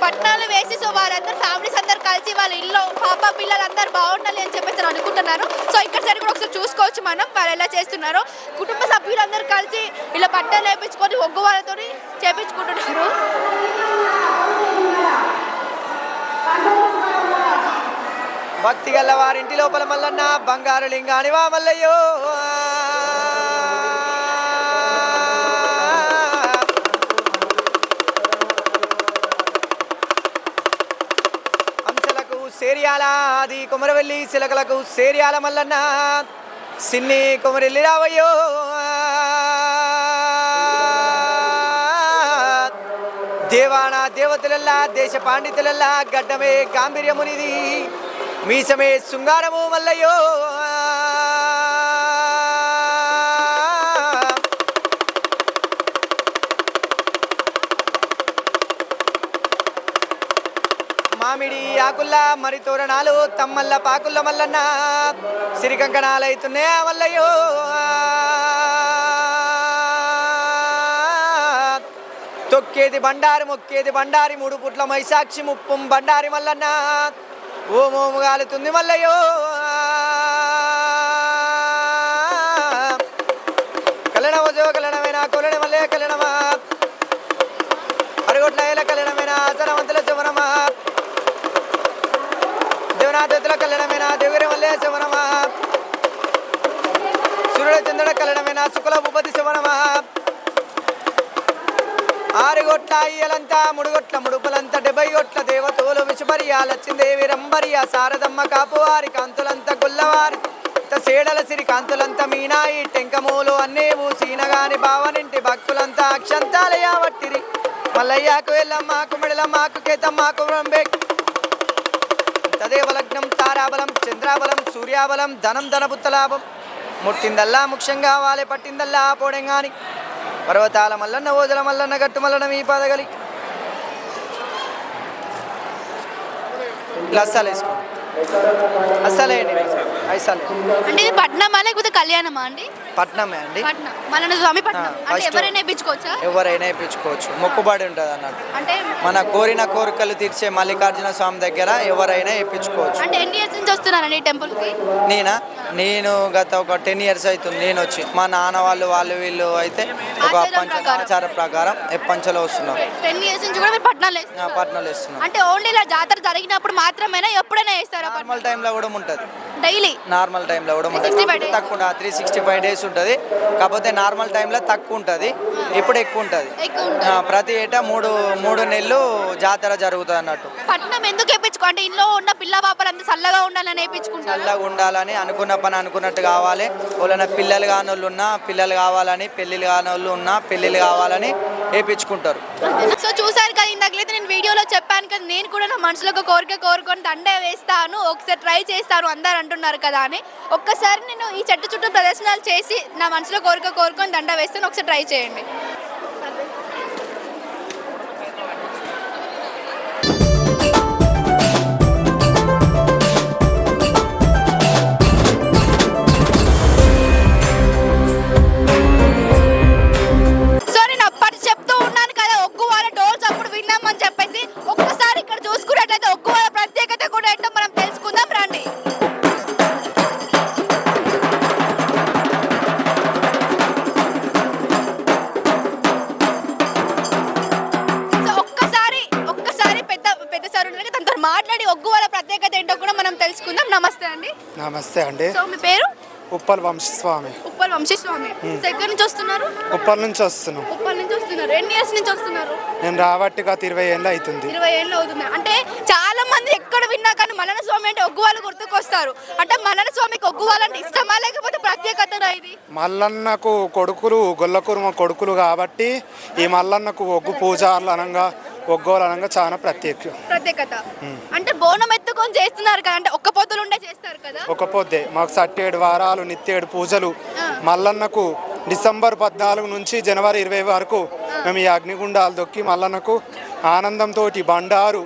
పట్నాలు వేసి సో వారందరూ ఫ్యామిలీస్ అందరు కలిసి వాళ్ళ ఇల్లు పాప పిల్లలు అందరు బాగుండాలి అని చెప్పేసి అనుకుంటున్నారు. సో ఇక్కడ సైడ్ కూడా ఒకసారి చూసుకోవచ్చు మనం వాళ్ళు ఎలా చేస్తున్నారు. కుటుంబ సభ్యులందరూ కలిసి ఇలా పట్టాలు వేయించుకొని ఒగ్గు వాళ్ళతో చేపించుకుంటున్నారు. భక్తి గల్ల వారింటి లోపల మల్లన్న బంగారు లింగాని వా మల్లయ్యో. అంశలకు సేరియాల ఆది కొమరవెల్లి చిలకలకు సేరియాల మల్లన్న సిన్ని కొమరెల్లి రావయ్యో. దేవానా దేవతలల్లా దేశ పాండితులల్లా గడ్డమే గాంభీర్యమునిది మీసమే శృంగారము మల్లయ్యో. మామిడి ఆకుల్లా మరి తోరణాలు తమ్మల్ల పాకుల్ల మల్లన్న సిరి కంకణాలైతున్నాయా మల్లయ్యో. తొక్కేది బండారి మొక్కేది బండారి 3 పుట్ల మైసాక్షి ముప్పం బండారి మల్లన్న ఓమోము గాలుతుంది మల్లయ్యో. శివ కళ్యాణమైన కొలని మల్లె కళ్యాణమా అరగొట్ల ఏల కళ్యాణమైన ఆసనవంతుల శివనమా దేవనాథుల కళ్యాణమైన దేవగిరి మల్లె శివనమా సూర్యుడ చంద్రుడ కళ్యాణమైన శుక్ల భూపతి శివనమా ఆరుగొట్ల అయ్యలంతా ముడుగొట్ల ముడుపులంతా 70 గొట్ల దేవతోలు విషుమరియా లక్ష్మీదేవి రంబరియా శారదమ్మ కాపువారి కాంతులంతా గుల్లవారి సేడల సిరి కాంతులంతా మీనాయి టెంకమూలు అన్నేవు సీనగాని బావనింటి భక్తులంతా అక్షంతాలయా వట్టిరి మల్లయ్యకు వెళ్ళమ్మాకు మిడలమ్మాకు కేతమ్మాకు రంబే తదేవ లగ్నం తారాబలం చంద్రాబలం సూర్యాబలం ధనం ధనపుత్తలాభం ముట్టిందల్లా ముఖ్యంగా వాలే పట్టిందల్లా పోడెంగాని పర్వతాల మల్లన్న ఓజల మల్లన్న గట్టు మల్లన్న మీ పదగలి ఇలా అస్సలు వేసుకో అస్సలేండి అస్సలే అంటే ఇది పట్నమా లేకపోతే కళ్యాణమా అండి? పట్నమే అండి. పట్నం మల్లన్న స్వామి పట్నం అంటే ఫస్ట్ ఎవరైనా వేయించుకోవచ్చా? ఎవరైనా వేయించుకోవచ్చు, మొక్కుబడి ఉంటుంది అన్నట్టు. అంటే మన కోరిన కోరికలు తీర్చే మల్లికార్జున స్వామి దగ్గర ఎవరైనా వేయించుకోవచ్చు. అంటే ఎన్ని ఇయర్స్ నుంచి వస్తున్నారండి ఈ టెంపుల్కి? నేను గత ఒక 10 years అవుతుంది నేను వచ్చి. మా నాన్న వాళ్ళు వీళ్ళు అయితే ఒక ఆచార ప్రకారం ఎప్పంచలో వస్తున్నారు. 10 years నుంచి కూడా మీరు పట్నాలు వేస్తున్నారు? పట్నాలు వేస్తున్నాం. అంటే ఓన్లీ ఇలా జాతర జరిగినప్పుడు మాత్రమేనా ఎప్పుడైనా వేస్తారా? నార్మల్ టైంలో కూడా ఉంటుంది. డైలీ నార్మల్ టైంలో కూడా ఉంటుంది. తక్కువ 365 days ఉంటుంది. కాకపోతే నార్మల్ టైంలో తక్కువ ఉంటుంది, ఇప్పుడు ఎక్కువ ఉంటుంది. ప్రతి ఏటా మూడు నెలలు జాతర జరుగుతుంది అన్నట్టు. పట్నం ఎందుకు వేయించుకో అంటే ఇంట్లో ఉన్న పిల్ల పాపలు అంతా చల్లగా ఉండాలని వేయించుకుంటారు. చల్లగా ఉండాలని అనుకున్న పని అనుకున్నట్టు కావాలి. వాళ్ళ పిల్లలు కాని వాళ్ళు ఉన్నా పిల్లలు కావాలని, పెళ్ళిళ్ళు కాని వాళ్ళు ఉన్నా పెళ్ళిళ్ళు కావాలని వేయించుకుంటారు. సో చూసారు కదా, ఇందాకైతే నేను వీడియోలో చెప్పాను కదా, నేను కూడా నా మనసులో ఒక కోరిక కోరుకొని దండ వేస్తాను, ఒకసారి ట్రై చేస్తాను అందరు అంటున్నారు కదా అని. ఒక్కసారి నేను ఈ చెట్టు చుట్టూ ప్రదర్శనలు చేసి నా మనసులో కోరిక కోరుకొని దండ వేస్తాను, ఒకసారి ట్రై చేయండి. సో నేను అప్పటి చెప్తూ ఉన్నాను కదా, ఒగ్గు వాళ్ళ డోల్స్ అప్పుడు విన్నామని చెప్పేసి ఒక్కసారి ఇక్కడ చూసుకున్నట్లయితే ఒగ్గు వాళ్ళ ప్రత్యేకత కూడా ఏంటో మనం తెలుసుకుందాం రండి. సో ఒక్కసారి పెద్ద సార్ ఉండగా తనతో మాట్లాడి ఒగ్గు వాళ్ళ ప్రత్యేకత ఏంటో కూడా మనం తెలుసుకుందాం. నమస్తే అండి. నమస్తే అండి. సో మీ పేరు? ఉప్పల్ వంశస్వామి. ఉప్పల్ వంశస్వామి. సో ఎక్కడి నుంచి వస్తున్నారు? ఉప్పల్ నుంచి వస్తున్నాం. ఉప్పల్ నుంచి వస్తున్నారు. ఎన్ని ఇయర్స్ నుంచి వస్తున్నారు? నేను రాబట్టి గత 20 ఏళ్ళు అవుతుంది. 20 ఏళ్ళు అవుతుంది. అంటే చాలా మంది ఎక్కడ విన్నా కానీ మల్లన్న స్వామి అంటే ఒగ్గు వాళ్ళు గుర్తుకొస్తారు. అంటే మల్లన్న స్వామికి ఒగ్గు వాళ్ళంటే ఇష్టమా లేకపోతే ప్రత్యేకతనా ఇది? మల్లన్నకు కొడుకులు గొల్లకుర్మ కొడుకులు కాబట్టి ఈ మల్లన్నకు ఒగ్గు పూజారులు అనగా ఒగ్గోలు అనగా చాలా ప్రత్యేకత. అంటే బోనం ఎత్తుకొని చేస్తున్నారు కదా, అంటే ఒక్క పొద్దులు ఉండే చేస్తారు కదా? ఒక పొద్దే మాకు 7 వారాలు నిత్యేడు పూజలు. మల్లన్నకు డిసెంబర్ 14 నుంచి జనవరి 20 వరకు మేము ఈ అగ్నిగుండాలు దొక్కి మల్లన్నకు ఆనందంతో బండారు,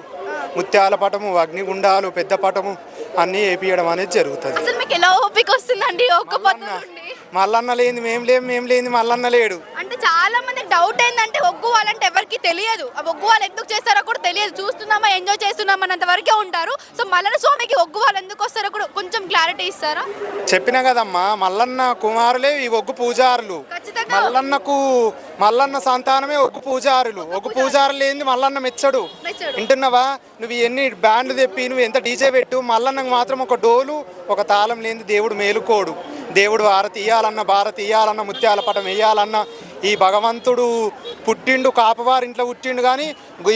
ముత్యాల పటము, అగ్నిగుండాలు, పెద్ద పటము అన్నీ వేపియడం అనేది జరుగుతుంది. అసలు మీకు ఎలా ఓపిక వస్తుందండి ఒక్క పొద్దులు ఉండి? మల్లన్న లేని మేము లేని మల్లన్న లేడు. అంటే చాలా మంది డౌట్ ఏంటంటే ఒగ్గు వాళ్ళంటే ఎవరికి తెలియదు, ఆ ఒగ్గు వాళ్ళు ఎందుకు చేస్తారో కూడా తెలియదు. చూస్తున్నామా ఎంజాయ్ చేస్తున్నామా అన్నంత వరకే ఉంటారు. సో మల్లన్న స్వామికి ఒగ్గు వాళ్ళు ఎందుకు వస్తారో కూడా కొంచెం క్లారిటీ ఇస్తారా? చెప్పినా కదమ్మా, మల్లన్న కుమారులే ఈ ఒగ్గు పూజారులు. మల్లన్న సంతానమే ఒగ్గు పూజారులు. ఒగ్గు పూజారులు లేని మల్లన్న మెచ్చడు. వింటున్నావా? నువ్వు ఎన్ని బ్యాండ్లు తెప్పి నువ్వు ఎంత డీజే పెట్టు, మల్లన్నకు మాత్రం ఒక డోలు ఒక తాళం లేని దేవుడు మేలుకోడు. దేవుడు హారతి ఇయ్యాలన్న, భారతి ఇయ్యాలన్న, ముత్యాల పటం వేయాలన్న ఈ భగవంతుడు పుట్టిండు, కాపవారి ఇంట్లో పుట్టిండు. కానీ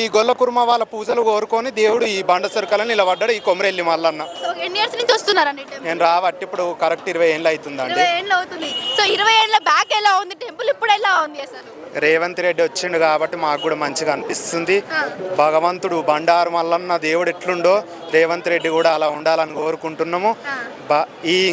ఈ గొల్ల కుర్మ వాళ్ళ పూజలు కోరుకొని దేవుడు ఈ బండ సరుకలను నిలబడ్డాడు ఈ కొమరెల్లి మల్లన్న. నేను రాబట్టి ఇప్పుడు కరెక్ట్ 20 ఏళ్ళు అవుతుందండి. 20 ఏళ్ళు అవుతుంది. సో 20 ఏళ్ళ బ్యాక్ ఎలా ఉంది టెంపుల్, ఇప్పుడు ఎలా ఉంది అసలు? రేవంత్ రెడ్డి వచ్చిండు కాబట్టి మాకు కూడా మంచిగా అనిపిస్తుంది. భగవంతుడు బండారు మల్లన్న దేవుడు ఎట్లుండో రేవంత్ రెడ్డి కూడా అలా ఉండాలని కోరుకుంటున్నాము.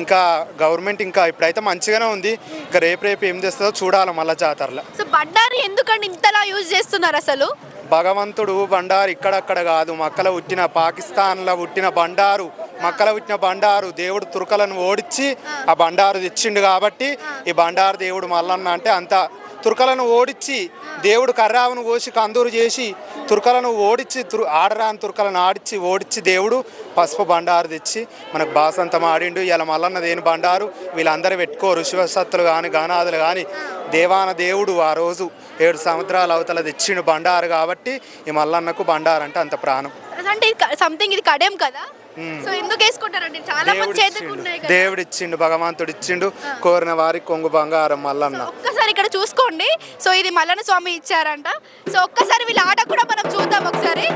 ఇంకా గవర్నమెంట్ ఇంకా ఇప్పుడైతే మంచిగానే ఉంది. ఇంకా రేపు ఏం చేస్తుందో చూడాలి మళ్ళా జాతరలో. సో బండారు ఎందుకంటే ఇంతలా యూజ్ చేస్తున్నారు అసలు? భగవంతుడు బండారు ఇక్కడక్కడ కాదు, మక్కల పుట్టిన పాకిస్తాన్లో పుట్టిన బండారు, మక్కల పుట్టిన బండారు దేవుడు తుర్కలను ఓడించి ఆ బండారు తెచ్చిండు కాబట్టి ఈ బండారు దేవుడు మల్లన్న అంటే అంత తుర్కలను ఓడించి దేవుడు కర్రావును కోసి కందూరు చేసి తుర్కలను ఓడించి ఆడరాని తుర్కలను ఆడిచ్చి ఓడించి దేవుడు పసుపు బండారు తెచ్చి మనకు బాసంతం ఆడిండు. ఇలా మల్లన్న దేని బండారు వీళ్ళందరూ పెట్టుకోరు. శివసత్తులు కానీ గణాదులు కానీ దేవాన దేవుడు ఆ రోజు 7 సముద్రాల అవతల తెచ్చిండు బండారు కాబట్టి ఈ మల్లన్నకు బండారు అంటే అంత ప్రాణం. అంటే సంథింగ్ ఇది కడేం కదా, సో ఎందుకు వేసుకుంటారండి? చాలా మంది చేతులు ఉన్నాయి కదా. దేవుడు ఇచ్చిండు, భగవంతుడు ఇచ్చిండు, కోరిన వారి కొంగు బంగారం మల్లన్న. ఒక్కసారి ఇక్కడ చూసుకోండి. సో ఇది మల్లన్న స్వామి ఇచ్చారంట. సో ఒక్కసారి వీళ్ళ ఆట కూడా మనం చూద్దాం ఒకసారి.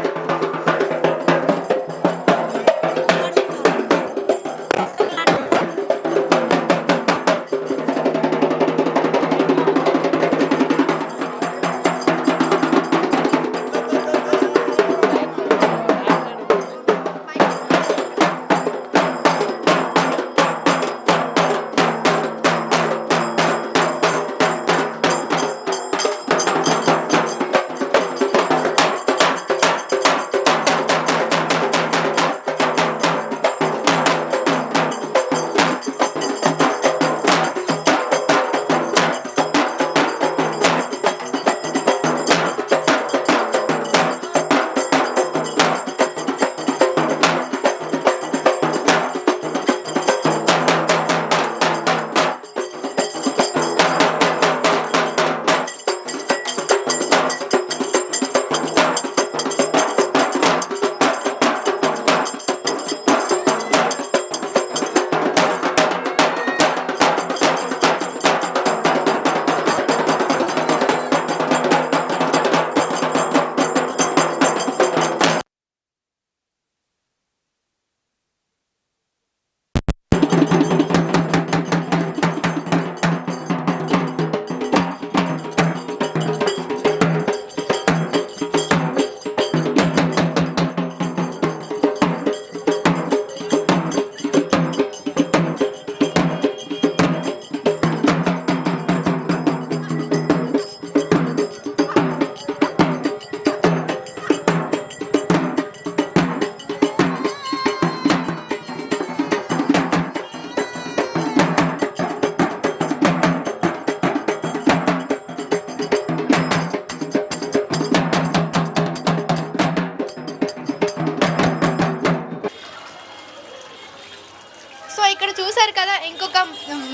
చూశారు కదా, ఇంకొక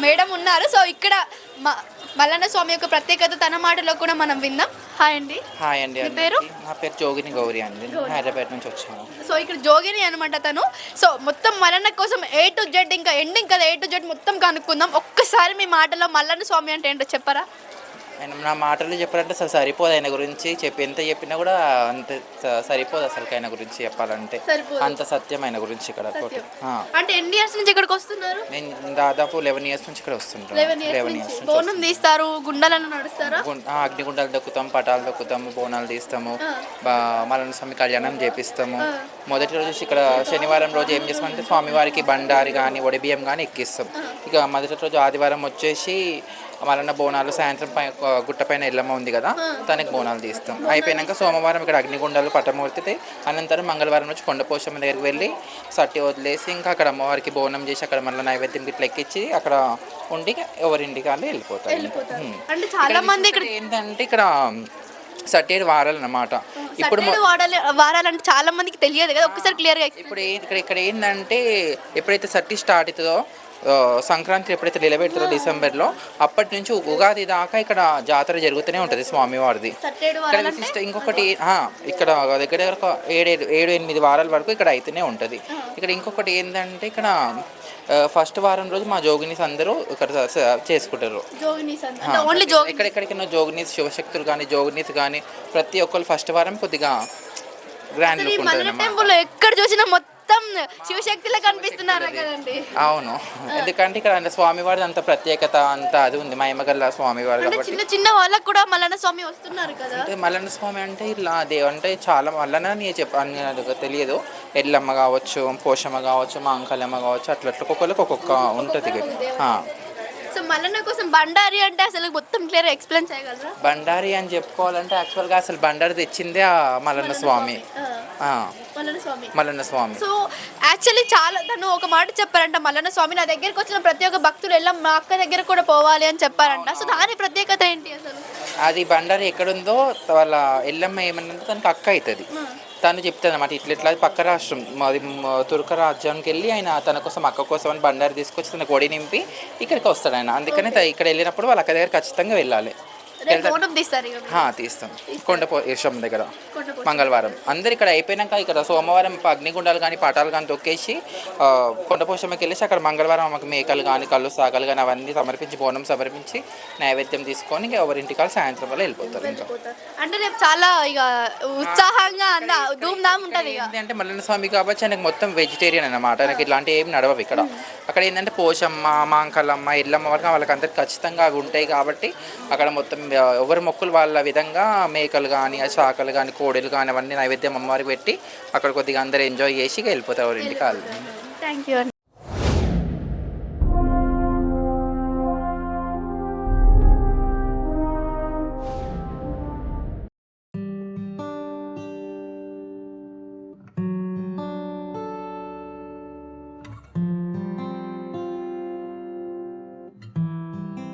మేడం ఉన్నారు. సో ఇక్కడ మల్లన్న స్వామి యొక్క ప్రత్యేకత తన మాటలో కూడా మనం విందాం. హాయ్ అండి. హాయ్ అండి. మీ పేరు? నా పేరు జోగిని గౌరి అండి, హైదరాబాద్ నుంచి వచ్చాను. సో ఇక్కడ జోగిని అనమాట తను. సో మొత్తం మల్లన్న కోసం A to Z, ఇంకా ఎండింగ్ కదా A to Z మొత్తం కనుక్కుందాం. ఒక్కసారి మీ మాటలో మల్లన్న స్వామి అంటే ఏంటో చెప్పరా? ఆయన నా మాటలు చెప్పాలంటే అసలు సరిపోదు. ఆయన గురించి ఎంత చెప్పినా కూడా అంత సరిపోదు అసలు. ఆయన గురించి చెప్పాలంటే అంత సత్యం ఆయన గురించి ఇక్కడ. అంటే ఎన్ని ఇయర్స్ నుంచి ఇక్కడికి వస్తున్నారు? నేను దాదాపు 11 ఇయర్స్ నుంచి ఇక్కడ వస్తుంటాను. 11 ఇయర్స్ బోనం తీస్తారు, గుండాలను నడుస్తారా? అగ్నిగుండాలు దొక్కుతాము, పటాలు దొక్కుతాము, బోనాలు తీస్తాము, మల్లన్న స్వామి కళ్యాణం చేపిస్తాము. మొదటి రోజు ఇక్కడ శనివారం రోజు ఏం చేస్తామంటే స్వామివారికి బండారి కానీ వడిబియ్యం కానీ ఎక్కిస్తాం. ఇక మొదటి రోజు ఆదివారం వచ్చేసి మల్లన్న బోనాలు, సాయంత్రం గుట్టపైన ఎల్లమ్మ ఉంది కదా తనకి బోనాలు తీస్తాం. అయిపోయాక సోమవారం ఇక్కడ అగ్నిగుండాలు పట్టమూర్తి, అనంతరం మంగళవారం నుంచి కొండపోషమ్మ దగ్గరికి వెళ్ళి సట్టి వదిలేసి ఇంకా అక్కడ అమ్మవారికి బోనం చేసి అక్కడ మళ్ళీ నైవేద్యం ఇట్లా ఎక్కించి అక్కడ ఉండి ఎవరింటికి వాళ్ళు వెళ్ళిపోతారు. అంటే చాలా మంది ఇక్కడ ఏంటంటే ఇక్కడ 7 వారాలు అన్నమాట. ఇప్పుడు వారాలంటే చాలా మందికి తెలియదు కదా, ఒక్కసారి క్లియర్గా. ఇప్పుడు ఇక్కడ ఏంటంటే ఎప్పుడైతే 30 స్టార్ట్ అవుతుందో, సంక్రాంతి ఎప్పుడైతే నిలబెడతారో డిసెంబర్లో, అప్పటి నుంచి ఉగాది దాకా ఇక్కడ జాతర జరుగుతూనే ఉంటుంది స్వామివారిది. ఇక్కడ విశిష్ట ఇంకొకటి ఇక్కడ దగ్గర 7-8 వారాల వరకు ఇక్కడ అయితేనే ఉంటుంది. ఇక్కడ ఇంకొకటి ఏంటంటే ఇక్కడ ఫస్ట్ వారం రోజు మా జోగినీస్ అందరూ ఇక్కడ చేసుకుంటారు. ఎక్కడెక్కడికైనా జోగినీస్, శివశక్తులు కానీ జోగినీస్ కానీ ప్రతి ఒక్కరు ఫస్ట్ వారం కొద్దిగా గ్రాండ్ లుక్ ఉంటుంది. ఎక్కడ చూసినా మొత్తం శివశక్తిలో కనిపిస్తున్నారు కదండి. అవును, ఎందుకంటే ఇక్కడ స్వామివారి అంత ప్రత్యేకత అంత అది ఉంది, మహిమగల్ల స్వామివారు కాబట్టి. చిన్న చిన్న వాళ్ళకు కూడా మల్లన్న స్వామి వస్తున్నారు కదా. అంటే మల్లన్న స్వామి అంటే ఇలా అంటే చాలా మల్లన్న అని తెలియదు. ఎల్లమ్మ కావచ్చు, పోషమ్మ కావచ్చు, మాంకలమ్మ కావచ్చు, అట్లా ఒక్కొక్కరికి ఒక్కొక్క ఉంటుంది. సో మల్లన్న కోసం బండారి అంటే అసలు మొత్తం క్లియర్ ఎక్స్ప్లెయిన్ చేయగలరా? బండారి అని చెప్పుకోవాలంటే యాక్చువల్గా అసలు బండారి తెచ్చిందే మల్లన్న స్వామి. మల్లన్న స్వామి. సో యాక్చువల్లీ చాలా తను ఒక మాట చెప్పారంట, మల్లన్న స్వామి నా దగ్గరికి వచ్చిన ప్రతి ఒక్క భక్తులు మా అక్క దగ్గర కూడా పోవాలి అని చెప్పారంట. సో దాని ప్రత్యేకత ఏంటి అసలు? అది బండారి ఎక్కడుందో వాళ్ళ ఎల్లమ్మ ఏమన్నదో తనకు అక్క అవుతుంది. తను చెప్తుంది అన్నమాట ఇట్లా పక్క రాష్ట్రం మాది తుర్క రాజ్యానికి వెళ్ళి ఆయన తన కోసం అక్క కోసం అని బండారి తీసుకొచ్చి తన కొడి నింపి ఇక్కడికి వస్తాడు ఆయన. అందుకని ఇక్కడ వెళ్ళినప్పుడు వాళ్ళ అక్క దగ్గర ఖచ్చితంగా వెళ్ళాలి. తీస్తాం కొండపోశం దగ్గర మంగళవారం. అందరు ఇక్కడ అయిపోయినాక ఇక్కడ సోమవారం అగ్నిగుండాలు కానీ పటాలు కానీ తొక్కేసి కొండపోశంకి వెళ్ళేసి అక్కడ మంగళవారం మాకు మేకలు కానీ కళ్ళు సాగలు కానీ అవన్నీ సమర్పించి బోనం సమర్పించి నైవేద్యం తీసుకొని ఎవరింటికి వాళ్ళు సాయంత్రం వల్ల వెళ్ళిపోతారు. ఇంకా అంటే రేపు చాలా ఇక ఉత్సాహంగా ధూమ్ధామ్ ఉంటుంది. అంటే మల్లన్న స్వామి కాబట్టి ఆయనకు మొత్తం వెజిటేరియన్ అన్నమాట. ఆయనకి ఇలాంటివి ఏమి నడవవు ఇక్కడ. అక్కడ ఏంటంటే పోషమ్మ మాంకలమ్మ ఎల్లమ్మ వరకు వాళ్ళకి అందరికి ఖచ్చితంగా అవి ఉంటాయి కాబట్టి అక్కడ మొత్తం ఎవరి మొక్కులు వాళ్ళ విధంగా మేకలు కానీ శాఖలు కానీ కోడెలు కానీ అవన్నీ నైవేద్యం అమ్మవారికి పెట్టి అక్కడ కొద్దిగా అందరూ ఎంజాయ్ చేసి వెళ్ళిపోతారు ఎవరింటికి వాళ్ళు. Thank you.